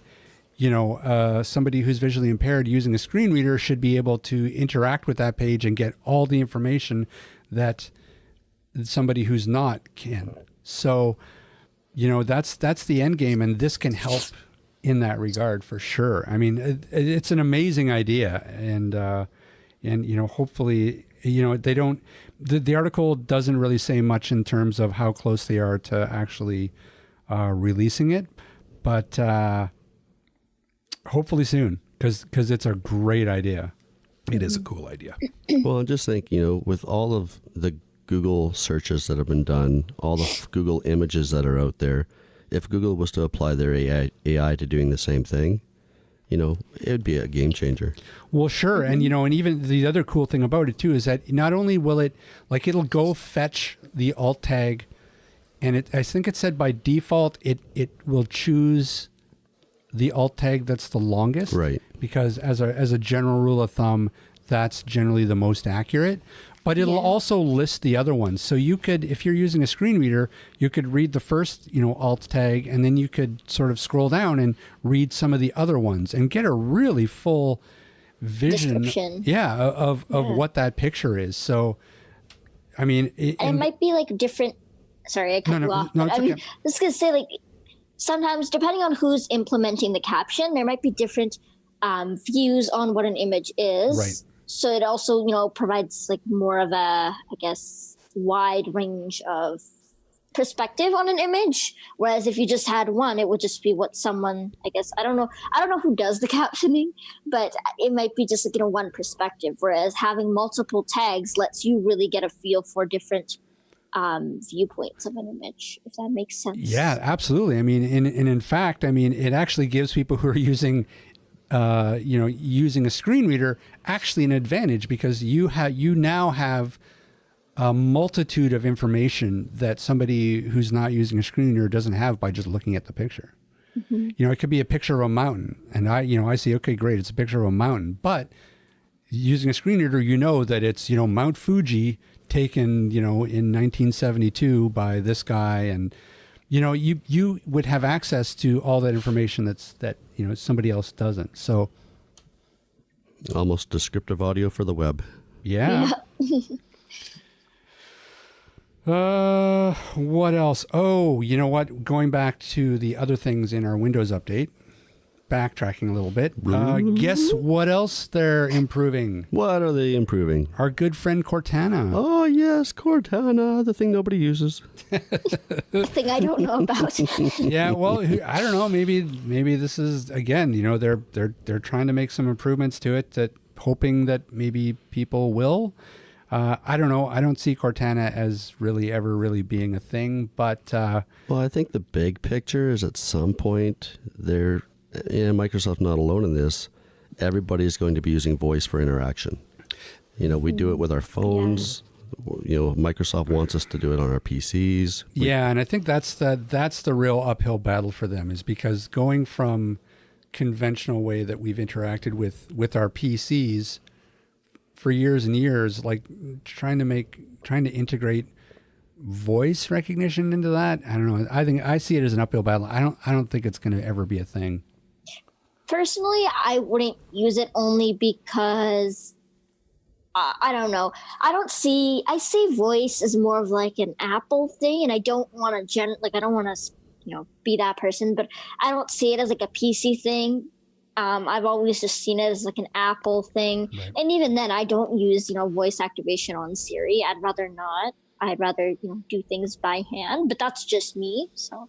somebody who's visually impaired using a screen reader should be able to interact with that page and get all the information that somebody who's not can. So, that's the end game, and this can help in that regard for sure. It's an amazing idea, and hopefully, they don't. The article doesn't really say much in terms of how close they are to actually releasing it, but hopefully soon, because it's a great idea. It is a cool idea. Well, I just think, with all of the Google searches that have been done, all the Google images that are out there, if Google was to apply their AI to doing the same thing, it would be a game changer. Well, sure. And, and even the other cool thing about it too is that not only will it'll go fetch the alt tag, and I think it said by default, it will choose the alt tag that's the longest. Right. Because as a general rule of thumb, that's generally the most accurate. But it'll also list the other ones. So you could, if you're using a screen reader, you could read the first, alt tag, and then you could sort of scroll down and read some of the other ones and get a really full vision. Description. Of what that picture is. So, I mean, it might be like different. Sorry, I cut you off. No, I was just gonna say, like, sometimes depending on who's implementing the caption, there might be different views on what an image is. Right. So it also, provides like more of a, I guess, wide range of perspective on an image. Whereas if you just had one, it would just be what someone, I guess, I don't know who does the captioning, but it might be just like, one perspective. Whereas having multiple tags lets you really get a feel for different viewpoints of an image, if that makes sense. Yeah, absolutely. I mean, in fact, it actually gives people who are using using a screen reader actually an advantage, because you now have a multitude of information that somebody who's not using a screen reader doesn't have by just looking at the picture. Mm-hmm. It could be a picture of a mountain, and I see, okay, great, it's a picture of a mountain, but using a screen reader, that it's, Mount Fuji taken, in 1972 by this guy, and you would have access to all that information that somebody else doesn't. So almost descriptive audio for the web. Yeah. What else? Oh, you know what? Going back to the other things in our Windows update, backtracking a little bit. Guess what else they're improving? What are they improving? Our good friend Cortana. Oh, yes, Cortana, the thing nobody uses. Thing I don't know about. Yeah, well, I don't know. Maybe this is, again, they're trying to make some improvements to it, that hoping that maybe people will. I don't know. I don't see Cortana as really ever really being a thing, but well, I think the big picture is at some point Microsoft's not alone in this. Everybody's going to be using voice for interaction. We do it with our phones. Microsoft wants us to do it on our PCs. Yeah, and I think that's the real uphill battle for them, is because going from conventional way that we've interacted with our PCs for years and years, like trying to integrate voice recognition into that. I don't know. I see it as an uphill battle. I don't think it's going to ever be a thing. Personally, I wouldn't use it only because I don't know. I see voice as more of like an Apple thing, and I don't want to I don't want to be that person, but I don't see it as like a PC thing. I've always just seen it as like an Apple thing. Right. And even then, I don't use, voice activation on Siri. I'd rather not. I'd rather, do things by hand, but that's just me. So.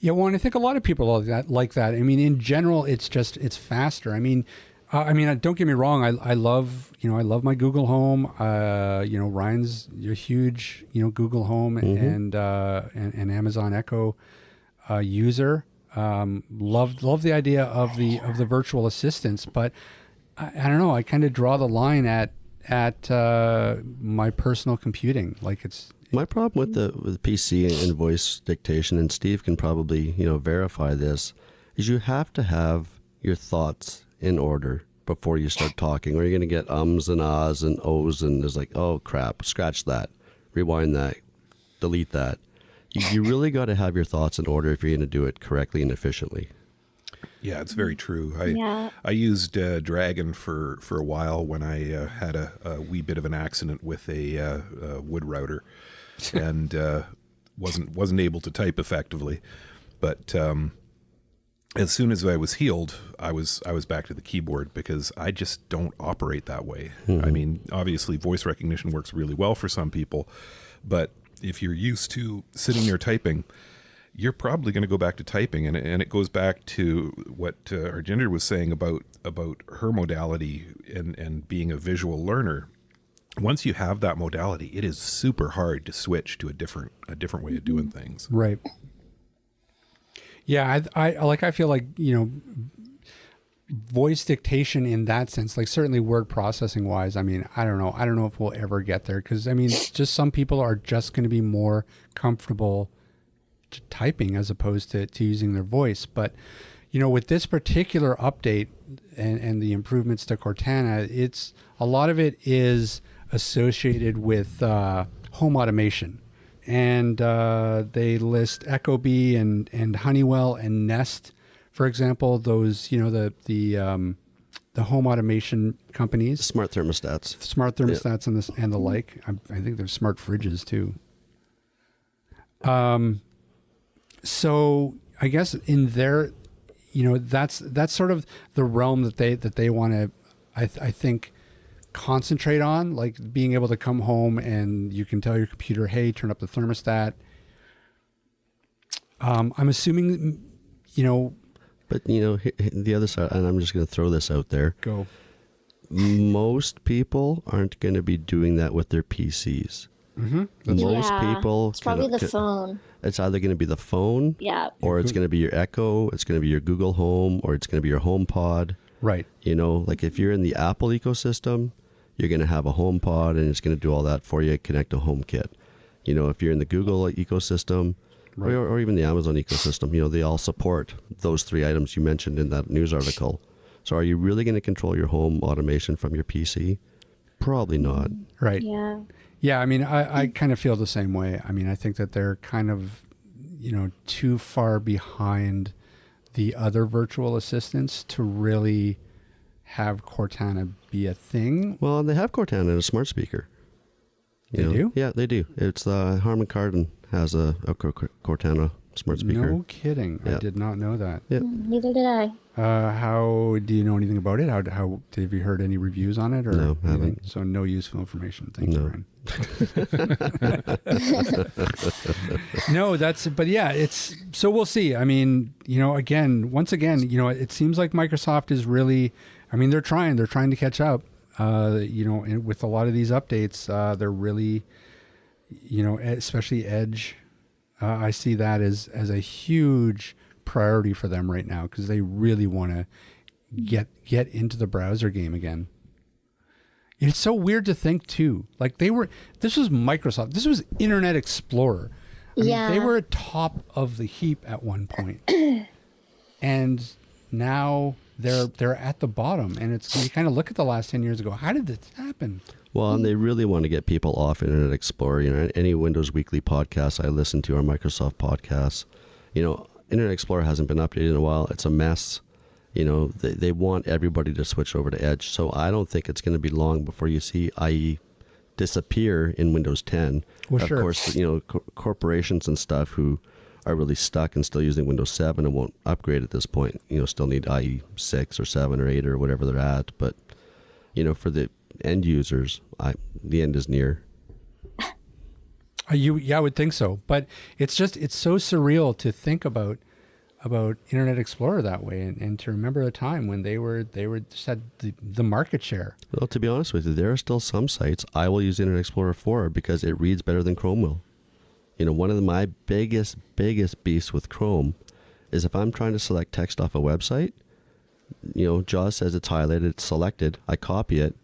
Yeah, well, and I think a lot of people like that. I mean, in general, it's faster. I mean, don't get me wrong. I love my Google Home. Ryan's a huge, Google Home and Amazon Echo user. Love the idea of the virtual assistants, but I don't know. I kind of draw the line at my personal computing. Like it's my problem with PC and voice dictation, and Steve can probably verify this, is you have to have your thoughts in order before you start talking, or you're going to get ums and ahs and ohs, and there's like, oh crap, scratch that, rewind that, delete that. You really got to have your thoughts in order if you're going to do it correctly and efficiently. Yeah, it's very true. I used Dragon for a while when I had a wee bit of an accident with a wood router, and wasn't able to type effectively. But as soon as I was healed, I was back to the keyboard, because I just don't operate that way. Mm-hmm. I mean, obviously, voice recognition works really well for some people, but if you're used to sitting there typing, you're probably going to go back to typing. And it goes back to what Harjinder was saying about her modality and being a visual learner. Once you have that modality, it is super hard to switch to a different way of doing things. Right. Yeah, I feel like, voice dictation in that sense, like certainly word processing wise, I mean, I don't know if we'll ever get there, because I mean, just some people are just going to be more comfortable typing as opposed to using their voice. But with this particular update and the improvements to Cortana, it's a lot of it is associated with home automation. And they list Ecobee and Honeywell and Nest, for example, those, the home automation companies. Smart thermostats. And the like. I think there's smart fridges too. So I guess in their, that's sort of the realm that they want to, I think, concentrate on, like being able to come home and you can tell your computer, hey, turn up the thermostat. I'm assuming, But the other side, and I'm just going to throw this out there. Go. Most people aren't going to be doing that with their PCs. Mm-hmm. Most people. It's probably the phone. It's either going to be the phone, Yeah. or it's going to be your Echo, it's going to be your Google Home, or it's going to be your HomePod. Right. Like if you're in the Apple ecosystem, you're going to have a HomePod and it's going to do all that for you, connect to HomeKit. If you're in the Google ecosystem, right, or even the Amazon ecosystem, they all support those three items you mentioned in that news article. So are you really going to control your home automation from your PC? Probably not. Right. Yeah. Yeah. I mean, I kind of feel the same way. I mean, I think that they're kind of, too far behind the other virtual assistants to really have Cortana be a thing. Well, they have Cortana in a smart speaker. They do? Yeah, they do. It's Harman Kardon has a Cortana smart speaker. No kidding. Yeah. I did not know that. Yep. Neither did I. How do you know anything about it? How have you heard any reviews on it? Or No, I haven't. So no useful information. Thank you, No. Ryan. No, but yeah, so we'll see. I mean, once again, it seems like Microsoft is really, I mean, they're trying to catch up, with a lot of these updates. They're really, especially Edge. I see that as a huge priority for them right now, because they really want to get into the browser game again. It's so weird to think too. Like this was Microsoft. This was Internet Explorer. I mean, they were at top of the heap at one point, and now they're at the bottom. And you kind of look at the last 10 years ago. How did this happen? Well, and they really want to get people off Internet Explorer. Any Windows Weekly podcasts I listen to, or Microsoft podcasts, Internet Explorer hasn't been updated in a while. It's a mess. They want everybody to switch over to Edge. So I don't think it's going to be long before you see IE disappear in Windows 10. Well, of sure. course, corporations and stuff who are really stuck and still using Windows 7 and won't upgrade at this point, still need IE 6 or 7 or 8 or whatever they're at. But, for the end users, the end is near. I would think so. But it's so surreal to think about Internet Explorer that way, and to remember a time when they just had the market share. Well, to be honest with you, there are still some sites I will use Internet Explorer for because it reads better than Chrome will. One of my biggest beasts with Chrome is if I'm trying to select text off a website, JAWS says it's highlighted, it's selected, I copy it,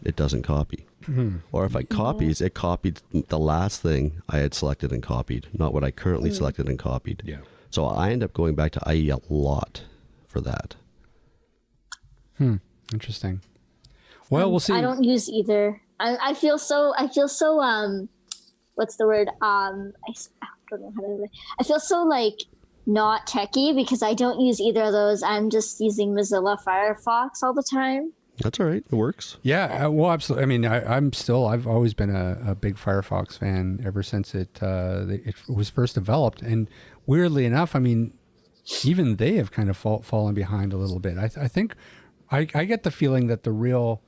it doesn't copy. Mm-hmm. Or if it copies the last thing I had selected and copied, not what I currently selected and copied. Yeah. So I end up going back to IE a lot for that. Interesting. Well, we'll see. I don't use either. I feel so what's the word? I don't know how to. I feel so like not techie because I don't use either of those. I'm just using Mozilla Firefox all the time. That's all right. It works. Yeah. Well, absolutely. I mean, I've always been a big Firefox fan ever since it was first developed. And weirdly enough, I mean, even they have kind of fallen behind a little bit. I think I get the feeling that the real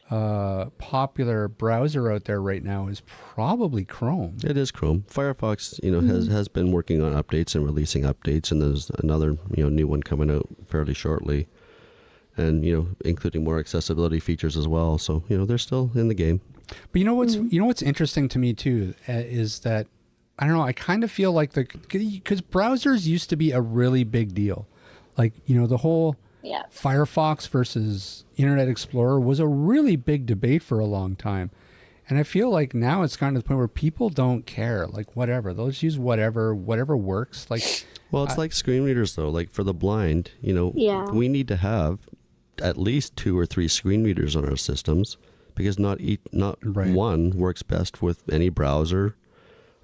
popular browser out there right now is probably Chrome. It is Chrome. Firefox, has been working on updates and releasing updates, and there's another, new one coming out fairly shortly, and including more accessibility features as well. So they're still in the game. But what's interesting to me too is that I don't know. I kind of feel like because browsers used to be a really big deal, like the whole. Yeah. Firefox versus Internet Explorer was a really big debate for a long time. And I feel like now it's gotten to the point where people don't care. Like, whatever. They'll just use whatever works. Like, Well, it's like screen readers, though. Like for the blind, Yeah. we need to have at least 2 or 3 screen readers on our systems because not Right. one works best with any browser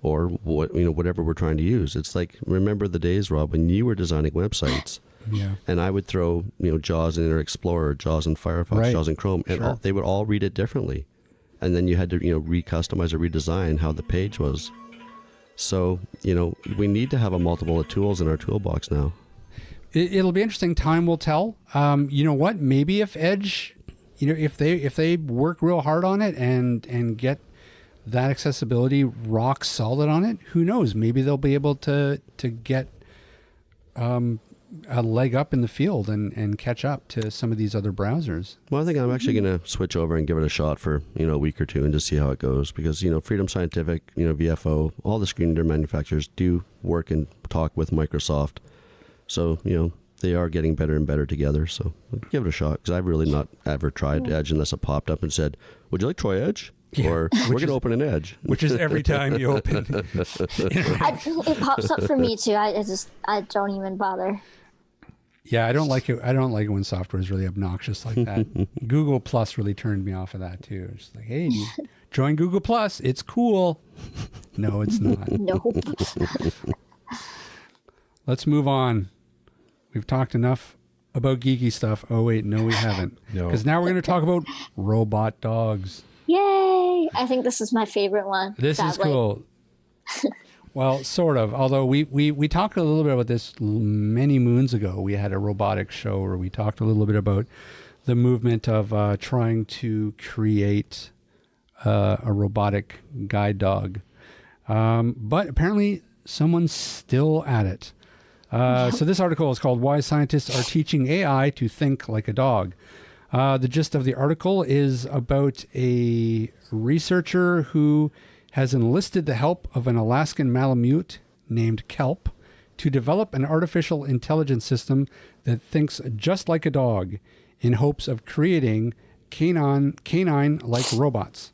or whatever we're trying to use. It's like, remember the days, Rob, when you were designing websites. Yeah. And I would throw, JAWS in Internet Explorer, JAWS in Firefox, Right. JAWS in Chrome, and Sure. they would all read it differently. And then you had to, recustomize or redesign how the page was. So, we need to have a multiple of tools in our toolbox now. It'll be interesting. Time will tell. You know what? Maybe if Edge, if they work real hard on it and get that accessibility rock solid on it, who knows? Maybe they'll be able to get a leg up in the field and catch up to some of these other browsers. Well, I think I'm actually going to switch over and give it a shot for, a week or two and just see how it goes. Because, Freedom Scientific, VFO, all the screen reader manufacturers do work and talk with Microsoft. So, they are getting better and better together. So I'll give it a shot because I've really not ever tried Edge unless it popped up and said, would you like to try Edge? Yeah, or we're going to open an Edge. Which is every time you open. It pops up for me too. I don't even bother. Yeah, I don't like it. I don't like it when software is really obnoxious like that. Google Plus really turned me off of that too. It's like, hey, join Google Plus. It's cool. No, it's not. Nope. Let's move on. We've talked enough about geeky stuff. Oh wait, no, we haven't. No. Because now we're going to talk about robot dogs. Yay! I think this is my favorite one. This is sadly. cool. Well, sort of. Although we talked a little bit about this many moons ago. We had a robotics show where we talked a little bit about the movement of trying to create a robotic guide dog. But apparently someone's still at it. So this article is called Why Scientists Are Teaching AI to Think Like a Dog. The gist of the article is about a researcher who has enlisted the help of an Alaskan Malamute named Kelp to develop an artificial intelligence system that thinks just like a dog in hopes of creating canine-like robots.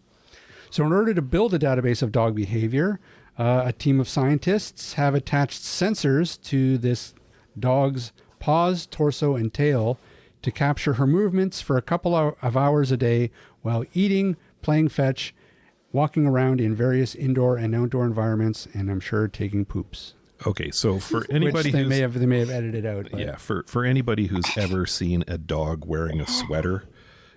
So in order to build a database of dog behavior, a team of scientists have attached sensors to this dog's paws, torso, and tail to capture her movements for a couple of hours a day while eating, playing fetch, walking around in various indoor and outdoor environments, and I'm sure taking poops. Okay, so for anybody Which they who's may have edited out. But. yeah, for anybody who's ever seen a dog wearing a sweater,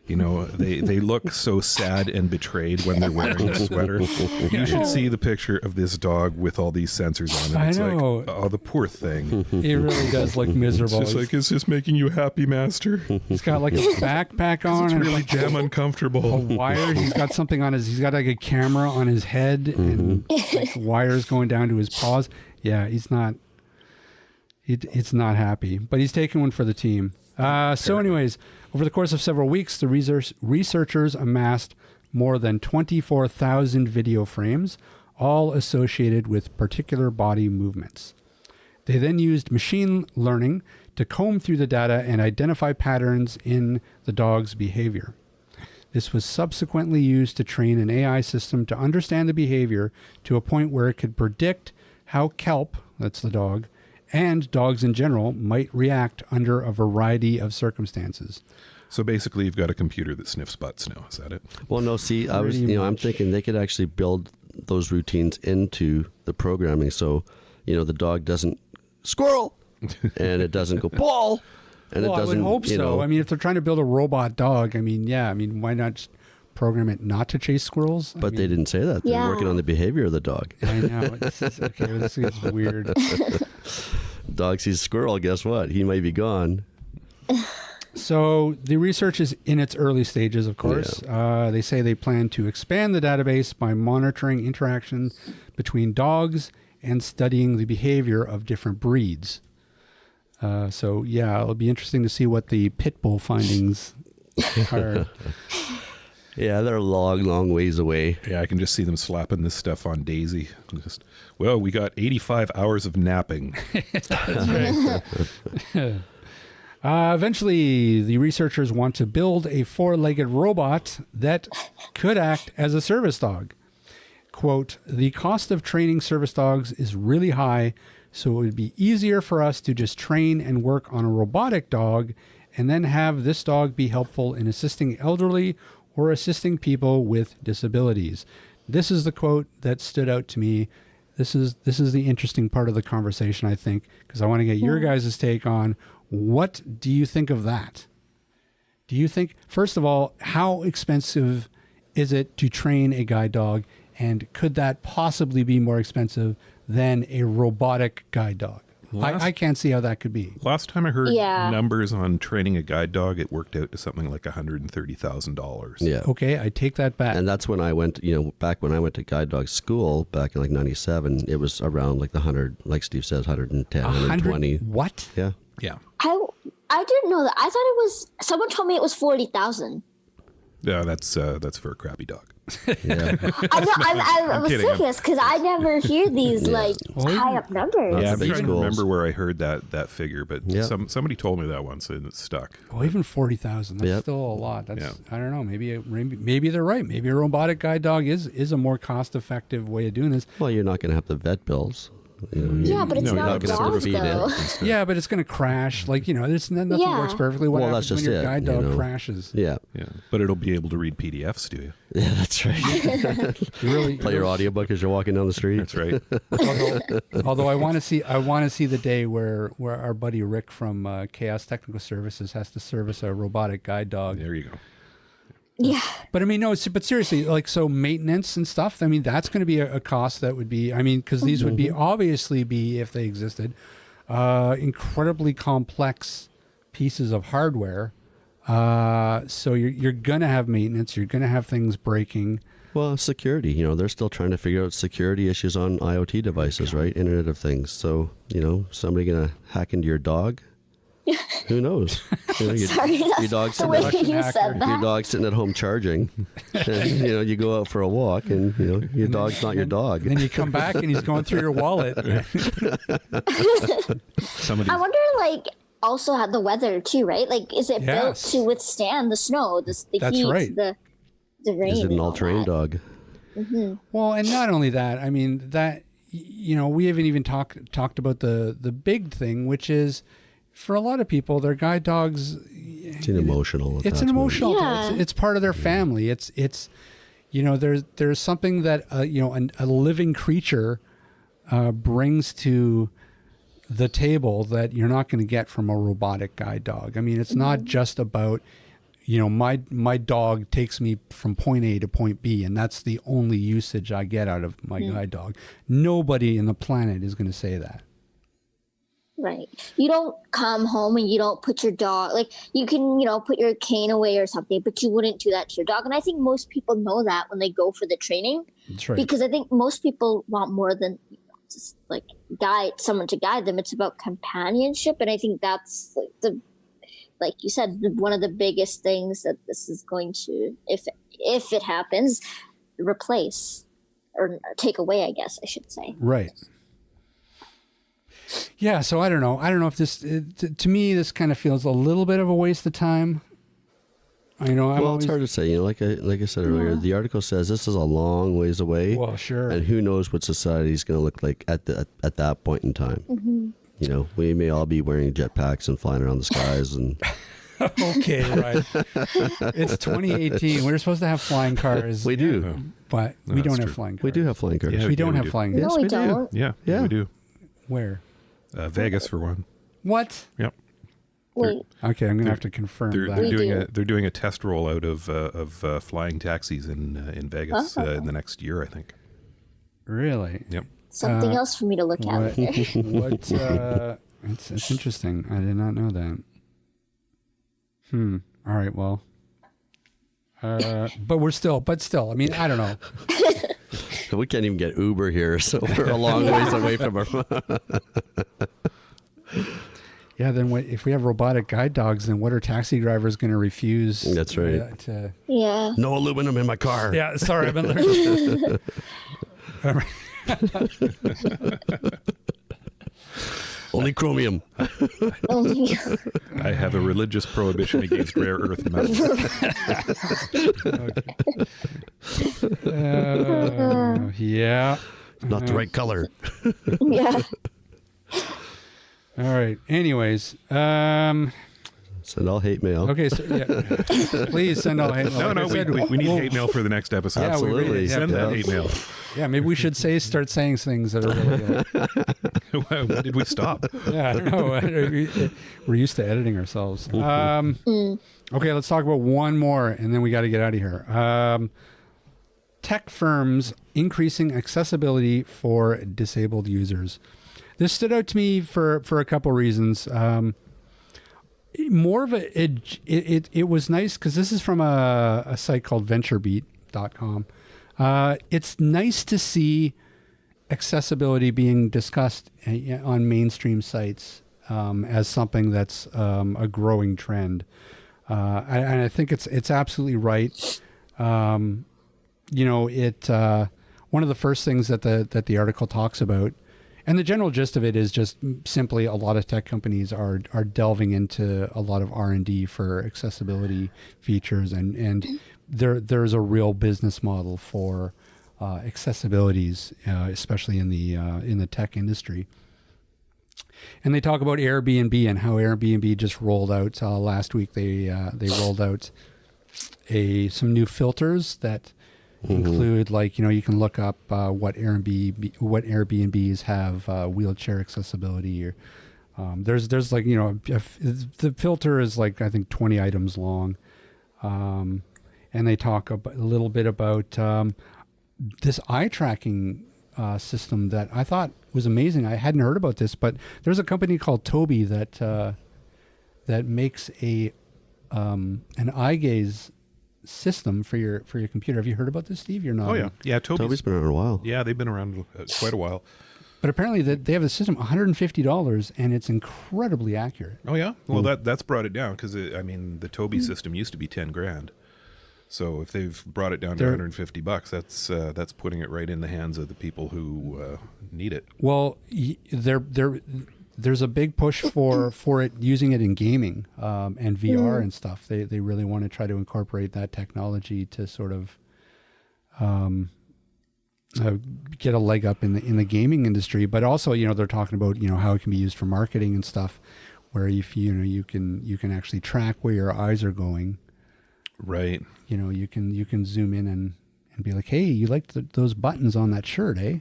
they look so sad and betrayed when they're wearing a sweater. You should see the picture of this dog with all these sensors on it. I It's know. like, oh, the poor thing. It really does look miserable. It's just like, is this making you happy, master? He's got like a backpack on It's and really like damn a uncomfortable. wire. He's got something on he's got like a camera on his head and like wires going down to his paws. Yeah, it's not happy, but he's taking one for the team. So anyways, over the course of several weeks, the researchers amassed more than 24,000 video frames, all associated with particular body movements. They then used machine learning to comb through the data and identify patterns in the dog's behavior. This was subsequently used to train an AI system to understand the behavior to a point where it could predict how Kelp, that's the dog, and dogs in general might react under a variety of circumstances. So basically, you've got a computer that sniffs butts now. Is that it? Well, no, see, I was, Pretty I'm much. thinking they could actually build those routines into the programming. So, the dog doesn't squirrel and it doesn't go ball and Well, it doesn't, I would hope so. I mean, if they're trying to build a robot dog, why not just program it not to chase squirrels? But they didn't say that. They're Yeah. working on the behavior of the dog. I know. This is weird. Dog sees squirrel, guess what? He may be gone. So the research is in its early stages, of course. They say they plan to expand the database by monitoring interaction between dogs and studying the behavior of different breeds. It'll be interesting to see what the pit bull findings are. Yeah, they're a long, long ways away. Yeah, I can just see them slapping this stuff on Daisy. We got 85 hours of napping. Eventually, the researchers want to build a four-legged robot that could act as a service dog. Quote, the cost of training service dogs is really high, So it would be easier for us to just train and work on a robotic dog and then have this dog be helpful in assisting elderly or assisting people with disabilities. This is the quote that stood out to me. This is the interesting part of the conversation, I think, because I want to get your guys' take on what do you think of that? Do you think, first of all, how expensive is it to train a guide dog? And could that possibly be more expensive than a robotic guide dog? I can't see how that could be. Last time I heard numbers on training a guide dog, it worked out to something like $130,000. Yeah. Okay, I take that back. And that's when I went, back when I went to guide dog school back in like 97, it was around like the 100, like Steve says, 110, 120. What? Yeah. Yeah. I didn't know that. I thought it was, someone told me it was 40,000. Yeah, that's for a crappy dog. Yeah. I was kidding. serious because I never hear these high up numbers. That's Yeah, the I'm big trying to schools. remember where I heard that figure, but Yeah. somebody told me that once and it stuck. Well, even 40,000. That's Yep. still a lot. That's Yeah. I don't know. Maybe they're right. Maybe a robotic guide dog is a more cost-effective way of doing this. Well, you're not going to have the vet bills. Yeah, but it's No, you're not not a gonna dog feed it. though. Yeah, but it's going to crash. There's nothing Yeah. works perfectly. What Well, happens that's when just your it, guide you dog know. crashes? Yeah. Yeah, but it'll be able to read PDFs to you. Yeah, that's right. Really, Play your audiobook as you're walking down the street. That's right. although I want to see the day where our buddy Rick from Chaos Technical Services has to service a robotic guide dog. There you go. Yeah. But I mean, no, but seriously, so maintenance and stuff, I mean, that's going to be a cost that would be, because these would be obviously be, if they existed, incredibly complex pieces of hardware. So you're going to have maintenance, you're going to have things breaking. Well, security, they're still trying to figure out security issues on IoT devices, right? Internet of Things. So, somebody going to hack into your dog? Who knows? Sorry, your dog's the sitting way at, you said your that. dog's sitting at home charging, and you go out for a walk, and your dog's not your dog. And then you come back and he's going through your wallet. Somebody. I wonder, also had the weather too, right? Is it built Yes. to withstand the snow, the That's heat, right. the rain? Is it an and all all-terrain that? dog? Well, and not only that, I mean, that, we haven't even talked about the big thing, which is, for a lot of people, their guide dogs, It's an emotional it's an attachment. emotional, Yeah. it's part of their family. It's there's something that, a living creature brings to the table that you're not going to get from a robotic guide dog. I mean, it's not just about, my dog takes me from point A to point B, and that's the only usage I get out of my guide dog. Nobody in the planet is going to say that. Right. You don't come home and you don't put your dog, you can, put your cane away or something, but you wouldn't do that to your dog. And I think most people know that when they go for the training. That's right. Because I think most people want more than just someone to guide them. It's about companionship. And I think that's like you said, one of the biggest things that this is going to, if it happens, replace or take away, I guess I should say. Right. Yeah, so I don't know. I don't know if this, to me, this kind of feels a little bit of a waste of time. It's hard to say. Like I said earlier, the article says this is a long ways away. Well, sure. And who knows what society is going to look like at that point in time. Mm-hmm. We may all be wearing jetpacks and flying around the skies and. Okay, right. It's 2018. We're supposed to have flying cars. We do. But we that's don't have true. flying cars. We do have flying cars. Yeah, We don't we have do. flying No, cars. we we do. don't. Yeah, Yeah. we do. Where? Vegas for one. What? Yep. Wait. Okay, I'm going to have to confirm They're, that. they're We doing do. they're doing a test rollout of flying taxis in Vegas in the next year, I think. Really? Yep. Something else for me to look at. What? It's interesting. I did not know that. All right. Well. But still. I mean, I don't know. We can't even get Uber here, so we're a long ways away from our. Yeah. Then if we have robotic guide dogs, then what are taxi drivers going to refuse? That's right. Yeah. No aluminum in my car. Yeah. Sorry, I've been learning. Only chromium. Only- I have a religious prohibition against rare earth metals. Yeah. Not the right color. yeah. All right. Anyways, Send all hate mail. okay. So, yeah, please send all hate mail. No, Like I said, we need hate mail for the next episode. Yeah, we Absolutely. really- yeah, Send that hate mail. Yeah, maybe we should start saying things that are really. When did we stop? Yeah, I don't know. We're used to editing ourselves. Okay, let's talk about one more, and then we got to get out of here. Tech firms increasing accessibility for disabled users. This stood out to me for a couple reasons. More of it was nice because this is from a site called venturebeat.com. It's nice to see accessibility being discussed on mainstream sites as something that's a growing trend. And I think it's absolutely right. One of the first things that the article talks about, and the general gist of it is just simply a lot of tech companies are delving into a lot of R&D for accessibility features, and there's a real business model for accessibilities, especially in the tech industry. And they talk about Airbnb and how Airbnb just rolled out last week. They rolled out some new filters that include, like, you can look up what Airbnbs have wheelchair accessibility, or there's like, the filter is like, I think 20 items long, and they talk a little bit about this eye tracking system that I thought was amazing. I hadn't heard about this, but there's a company called Tobii that makes an eye gaze system for your computer. Have you heard about this, Steve? You're not. Oh yeah. Toby's been around a while. Yeah, they've been around quite a while. But apparently they have a system, $150, and it's incredibly accurate. Oh yeah. Well, that's brought it down because the Tobii system used to be $10,000. So if they've brought it down to $150, that's putting it right in the hands of the people who need it. Well, there's a big push for it, using it in gaming and VR and stuff. They really want to try to incorporate that technology to sort of get a leg up in the gaming industry. But also, they're talking about how it can be used for marketing and stuff, where if you can actually track where your eyes are going. Right. You can zoom in and be like, hey, you like those buttons on that shirt, eh?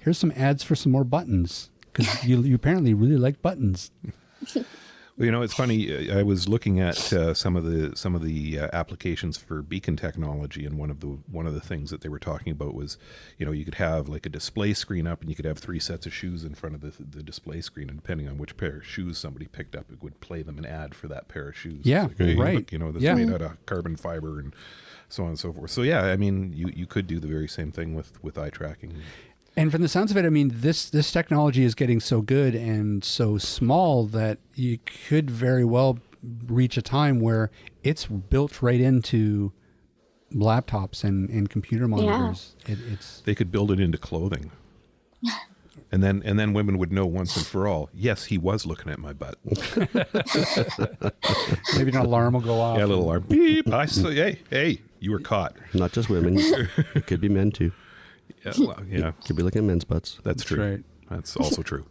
Here's some ads for some more buttons, because you apparently really like buttons. Well, it's funny. I was looking at some of the applications for beacon technology, and one of the things that they were talking about was, you could have like a display screen up, and you could have 3 sets of shoes in front of the display screen, and depending on which pair of shoes somebody picked up, it would play them an ad for that pair of shoes. Yeah, like, hey, right. Look, that's made out of carbon fiber and so on and so forth. So yeah, you could do the very same thing with eye tracking. And from the sounds of it, this technology is getting so good and so small that you could very well reach a time where it's built right into laptops and computer monitors. Yeah. They could build it into clothing. And then women would know once and for all, yes, he was looking at my butt. Maybe an alarm will go off. Yeah, a little alarm. Beep. I saw, hey, you were caught. Not just women. It could be men too. Yeah, well, yeah. Could be looking at men's butts. That's true. Right. That's also true.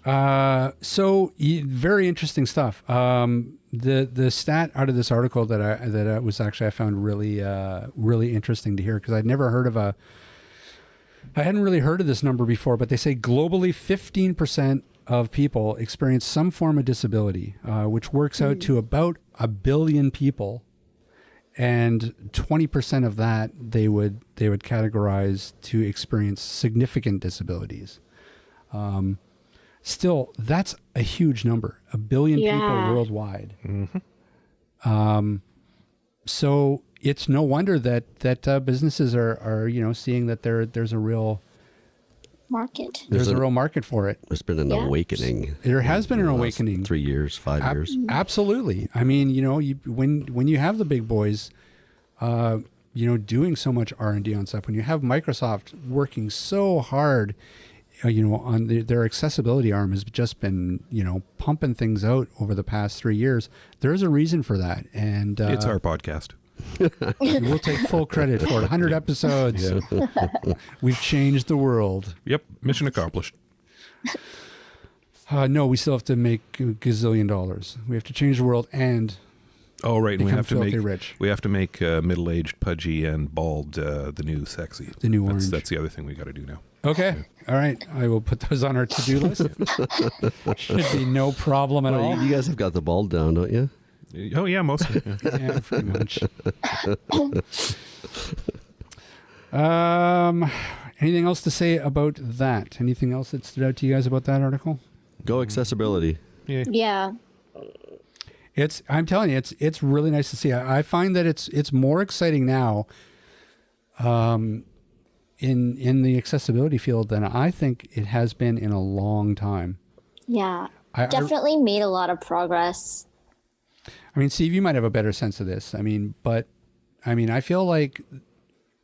Very interesting stuff. The stat out of this article that I found really interesting to hear, because I hadn't really heard of this number before, but they say globally 15% of people experience some form of disability, which works out to about 1 billion people. And 20% of that they would categorize to experience significant disabilities. Still, that's a huge number. 1 billion people worldwide. Mm-hmm. So it's no wonder that businesses are seeing that there's a real market. There's a real market for it. There's been an awakening. There has been an awakening. 3 years, 5 years. Absolutely. When you have the big boys, doing so much R&D on stuff, when you have Microsoft working so hard, on their accessibility arm has just been, pumping things out over the past 3 years. There's a reason for that. And it's our podcast. We'll take full credit for it. 100 episodes. Yeah. We've changed the world. Yep. Mission accomplished. No, we still have to make a gazillion dollars. We have to change the world and Oh, right. And we become have to filthy make rich. we have to make middle-aged, pudgy, and bald the new sexy. The new orange. That's the other thing we got to do now. Okay. All right. I will put those on our to-do list. Should be no problem at all. You guys have got the ball down, don't you? Oh yeah, mostly. Yeah. Yeah, pretty much. Anything else to say about that? Anything else that stood out to you guys about that article? Go accessibility. Yeah. I'm telling you, it's really nice to see. I find that it's more exciting now, in the accessibility field than I think it has been in a long time. Yeah. Definitely made a lot of progress. I mean, Steve, you might have a better sense of this. I feel like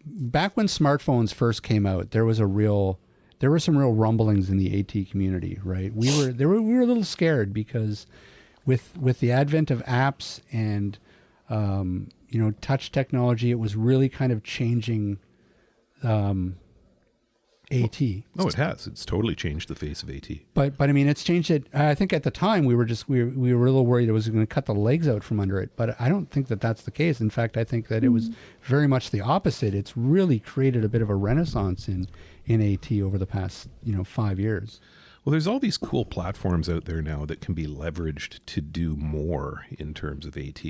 back when smartphones first came out, there were some real rumblings in the AT community, right? We were a little scared because with the advent of apps and touch technology, it was really kind of changing AT. Oh, it has. It's totally changed the face of AT. But I mean, it's changed it. I think at the time we were a little worried it was going to cut the legs out from under it. But I don't think that that's the case. In fact, I think that it was very much the opposite. It's really created a bit of a renaissance in AT over the past 5 years. Well, there's all these cool platforms out there now that can be leveraged to do more in terms of AT.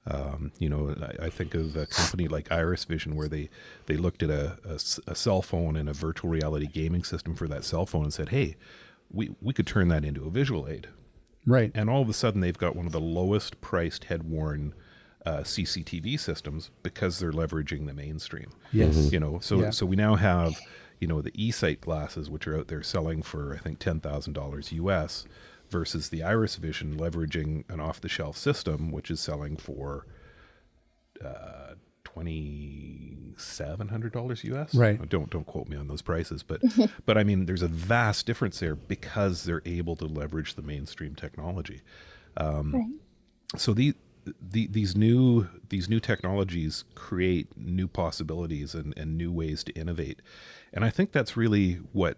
I think of a company like Iris Vision where they looked at a cell phone and a virtual reality gaming system for that cell phone and said, hey, we could turn that into a visual aid. Right. And all of a sudden they've got one of the lowest priced head-worn CCTV systems because they're leveraging the mainstream. Yes. So we now have, the eSight glasses, which are out there selling for, I think, $10,000 US, versus the Iris Vision leveraging an off-the-shelf system, which is selling for $2,700 US. Right. Don't quote me on those prices, but but I mean, there's a vast difference there because they're able to leverage the mainstream technology. Right. So these new technologies create new possibilities and new ways to innovate, and I think that's really what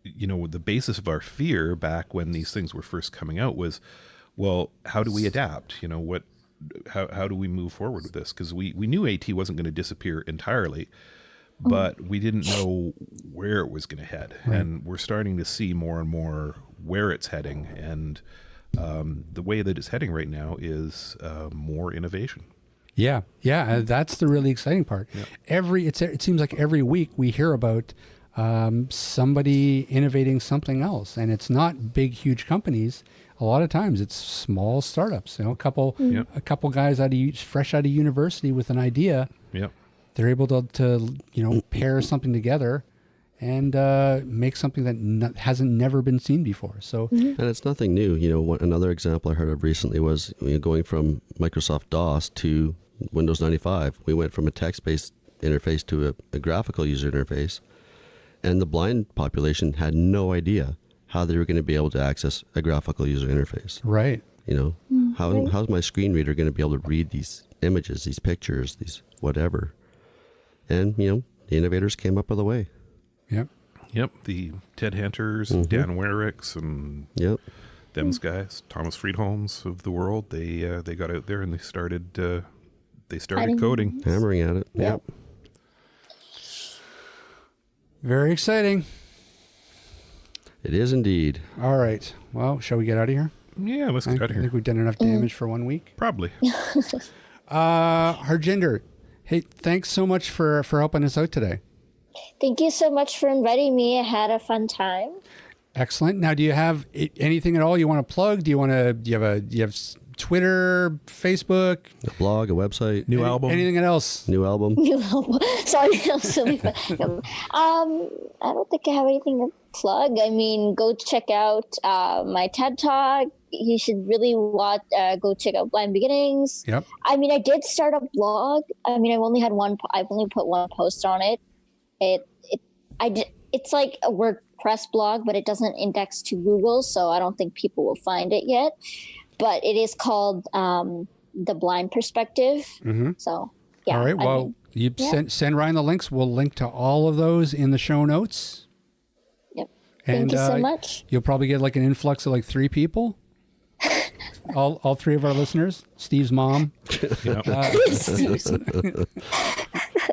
the basis of our fear back when these things were first coming out was, well, how do we adapt? How do we move forward with this? Because we knew AT wasn't going to disappear entirely, but we didn't know where it was going to head, and we're starting to see more and more where it's heading, and the way that it's heading right now is more innovation. Yeah, that's the really exciting part. Yeah. It seems like every week we hear about somebody innovating something else, and it's not big, huge companies. A lot of times it's small startups. A couple guys fresh out of university with an idea. Yep. They're able to pair something together and make something that hasn't never been seen before. So, and it's nothing new. Another example I heard of recently was going from Microsoft DOS to Windows 95. We went from a text-based interface to a graphical user interface, and the blind population had no idea how they were going to be able to access a graphical user interface. Right. How's my screen reader going to be able to read these images, these pictures, these whatever? And the innovators came up with a way. Yep. The Ted Hanters, Dan Warricks, and them's guys, Thomas Friedholms of the world. They got out there and they started coding, hammering at it. Yep. Very exciting. It is indeed. All right. Well, shall we get out of here? Yeah, let's get out of I here. think we've done enough damage for 1 week. Probably. Harjinder, hey, thanks so much for helping us out today. Thank you so much for inviting me. I had a fun time. Excellent. Now, do you have anything at all you want to plug? Do you have Twitter, Facebook, a blog, a website, new album, anything else? New album. Sorry, I'm silly. I don't think I have anything to plug. I mean, go check out my TED Talk. You should really go check out Blind Beginnings. Yep. I mean, I did start a blog. I mean, I've only put one post on it. It's like a WordPress blog, but it doesn't index to Google, so I don't think people will find it yet. But it is called The Blind Perspective. Mm-hmm. So, yeah. All right. Well, send Ryan the links. We'll link to all of those in the show notes. Yep. Thank you so much. You'll probably get like an influx of like 3 people. all 3 of our listeners. Steve's mom.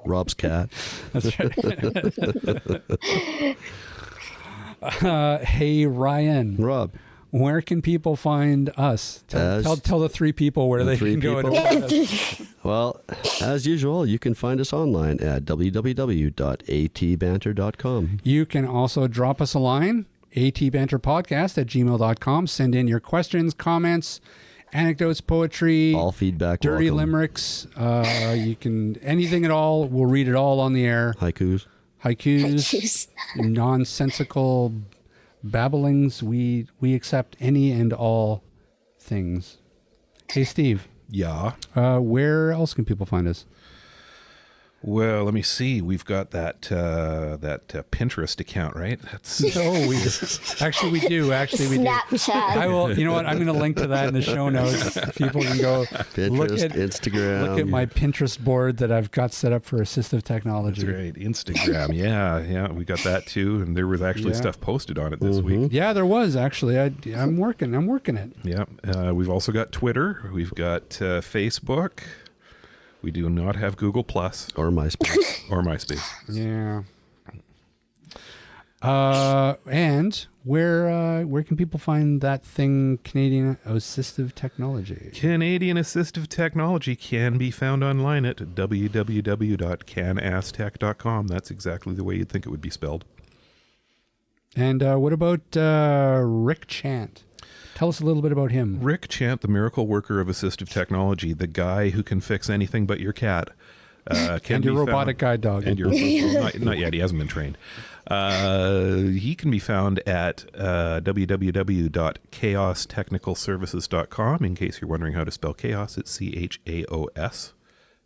Rob's cat. That's right. Hey, Ryan. Rob. Where can people find us? Tell the 3 people where they can go. Well, as usual, you can find us online at www.atbanter.com. You can also drop us a line, atbanterpodcast@gmail.com. Send in your questions, comments, anecdotes, poetry, All feedback. dirty welcome. limericks. You can anything at all. We'll read it all on the air. Haikus. Nonsensical babblings. We accept any and all things. Hey, Steve. Yeah. Where else can people find us? Well, let me see. We've got that Pinterest account, right? That's We do. Actually, we do. Snapchat. I will. You know what? I'm going to link to that in the show notes. People can go Pinterest, Instagram. Look at my Pinterest board that I've got set up for assistive technology. That's right. Instagram. Yeah. We got that too, and there was actually stuff posted on it this week. Yeah, there was actually. I'm working it. Yeah. We've also got Twitter. We've got Facebook. We do not have Google Plus Or MySpace. Yeah. And where can people find that thing, Canadian Assistive Technology? Canadian Assistive Technology can be found online at www.canastech.com. That's exactly the way you'd think it would be spelled. And what about Rick Chant? Tell us a little bit about him. Rick Chant, the miracle worker of assistive technology, the guy who can fix anything but your cat. And your robotic guide dog. And your, not yet, he hasn't been trained. He can be found at www.chaostechnicalservices.com. In case you're wondering how to spell chaos, it's CHAOS,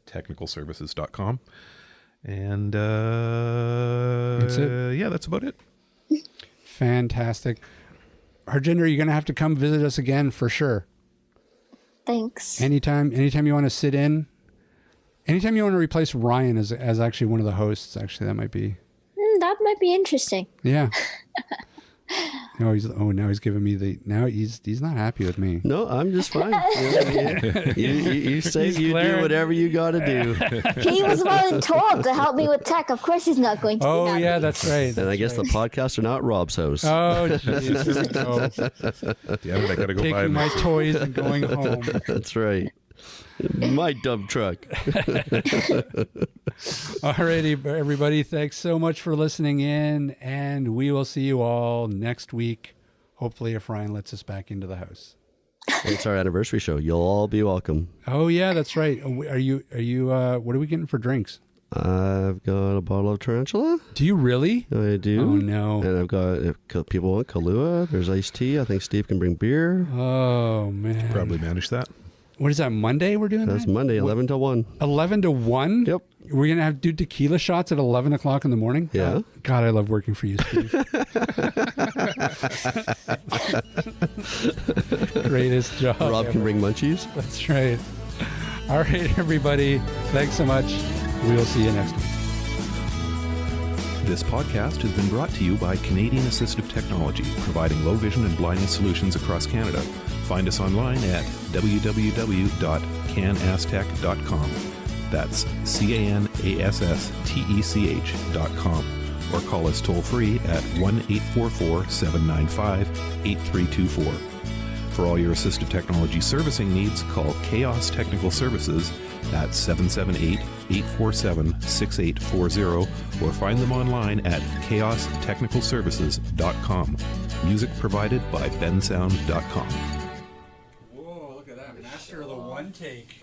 technicalservices.com. And that's it. Yeah, that's about it. Fantastic. Harjinder, you're going to have to come visit us again for sure. Thanks. Anytime you want to sit in. Anytime you want to replace Ryan as actually one of the hosts, actually, that might be. That might be interesting. Yeah. Now he's giving me he's not happy with me. No, I'm just fine. You say you do whatever you got to do. He was volunteered to help me with tech. Of course he's not going to be happy. Yeah, that's right. And I guess the podcasts are not Rob's house. Oh, jeez. Here we go. Damn it, I gotta go buy Taking my toys and going home. That's right. My dump truck. Alrighty, everybody. Thanks so much for listening in, and we will see you all next week. Hopefully, if Ryan lets us back into the house. It's our anniversary show. You'll all be welcome. Oh yeah, that's right. Are you? What are we getting for drinks? I've got a bottle of Tarantula. Do you really? I do. Oh no. And I've got, if people want Kahlua, there's iced tea. I think Steve can bring beer. Oh man. Probably manage that. What is that, Monday we're doing That's that? Monday, 11 to 1. 11 to 1? Yep. We're going to have to do tequila shots at 11 o'clock in the morning? Yeah. God, I love working for you, Steve. Greatest job Rob ever. can bring munchies. That's right. All right, everybody. Thanks so much. We will see you next week. This podcast has been brought to you by Canadian Assistive Technology, providing low vision and blindness solutions across Canada. Find us online at www.canastech.com. That's CANASSTECH.com. Or call us toll free at 1-844-795-8324. For all your assistive technology servicing needs, call Chaos Technical Services at 778-847-6840 or find them online at chaostechnicalservices.com. Music provided by bensound.com. Whoa, look at that. Master of the one take.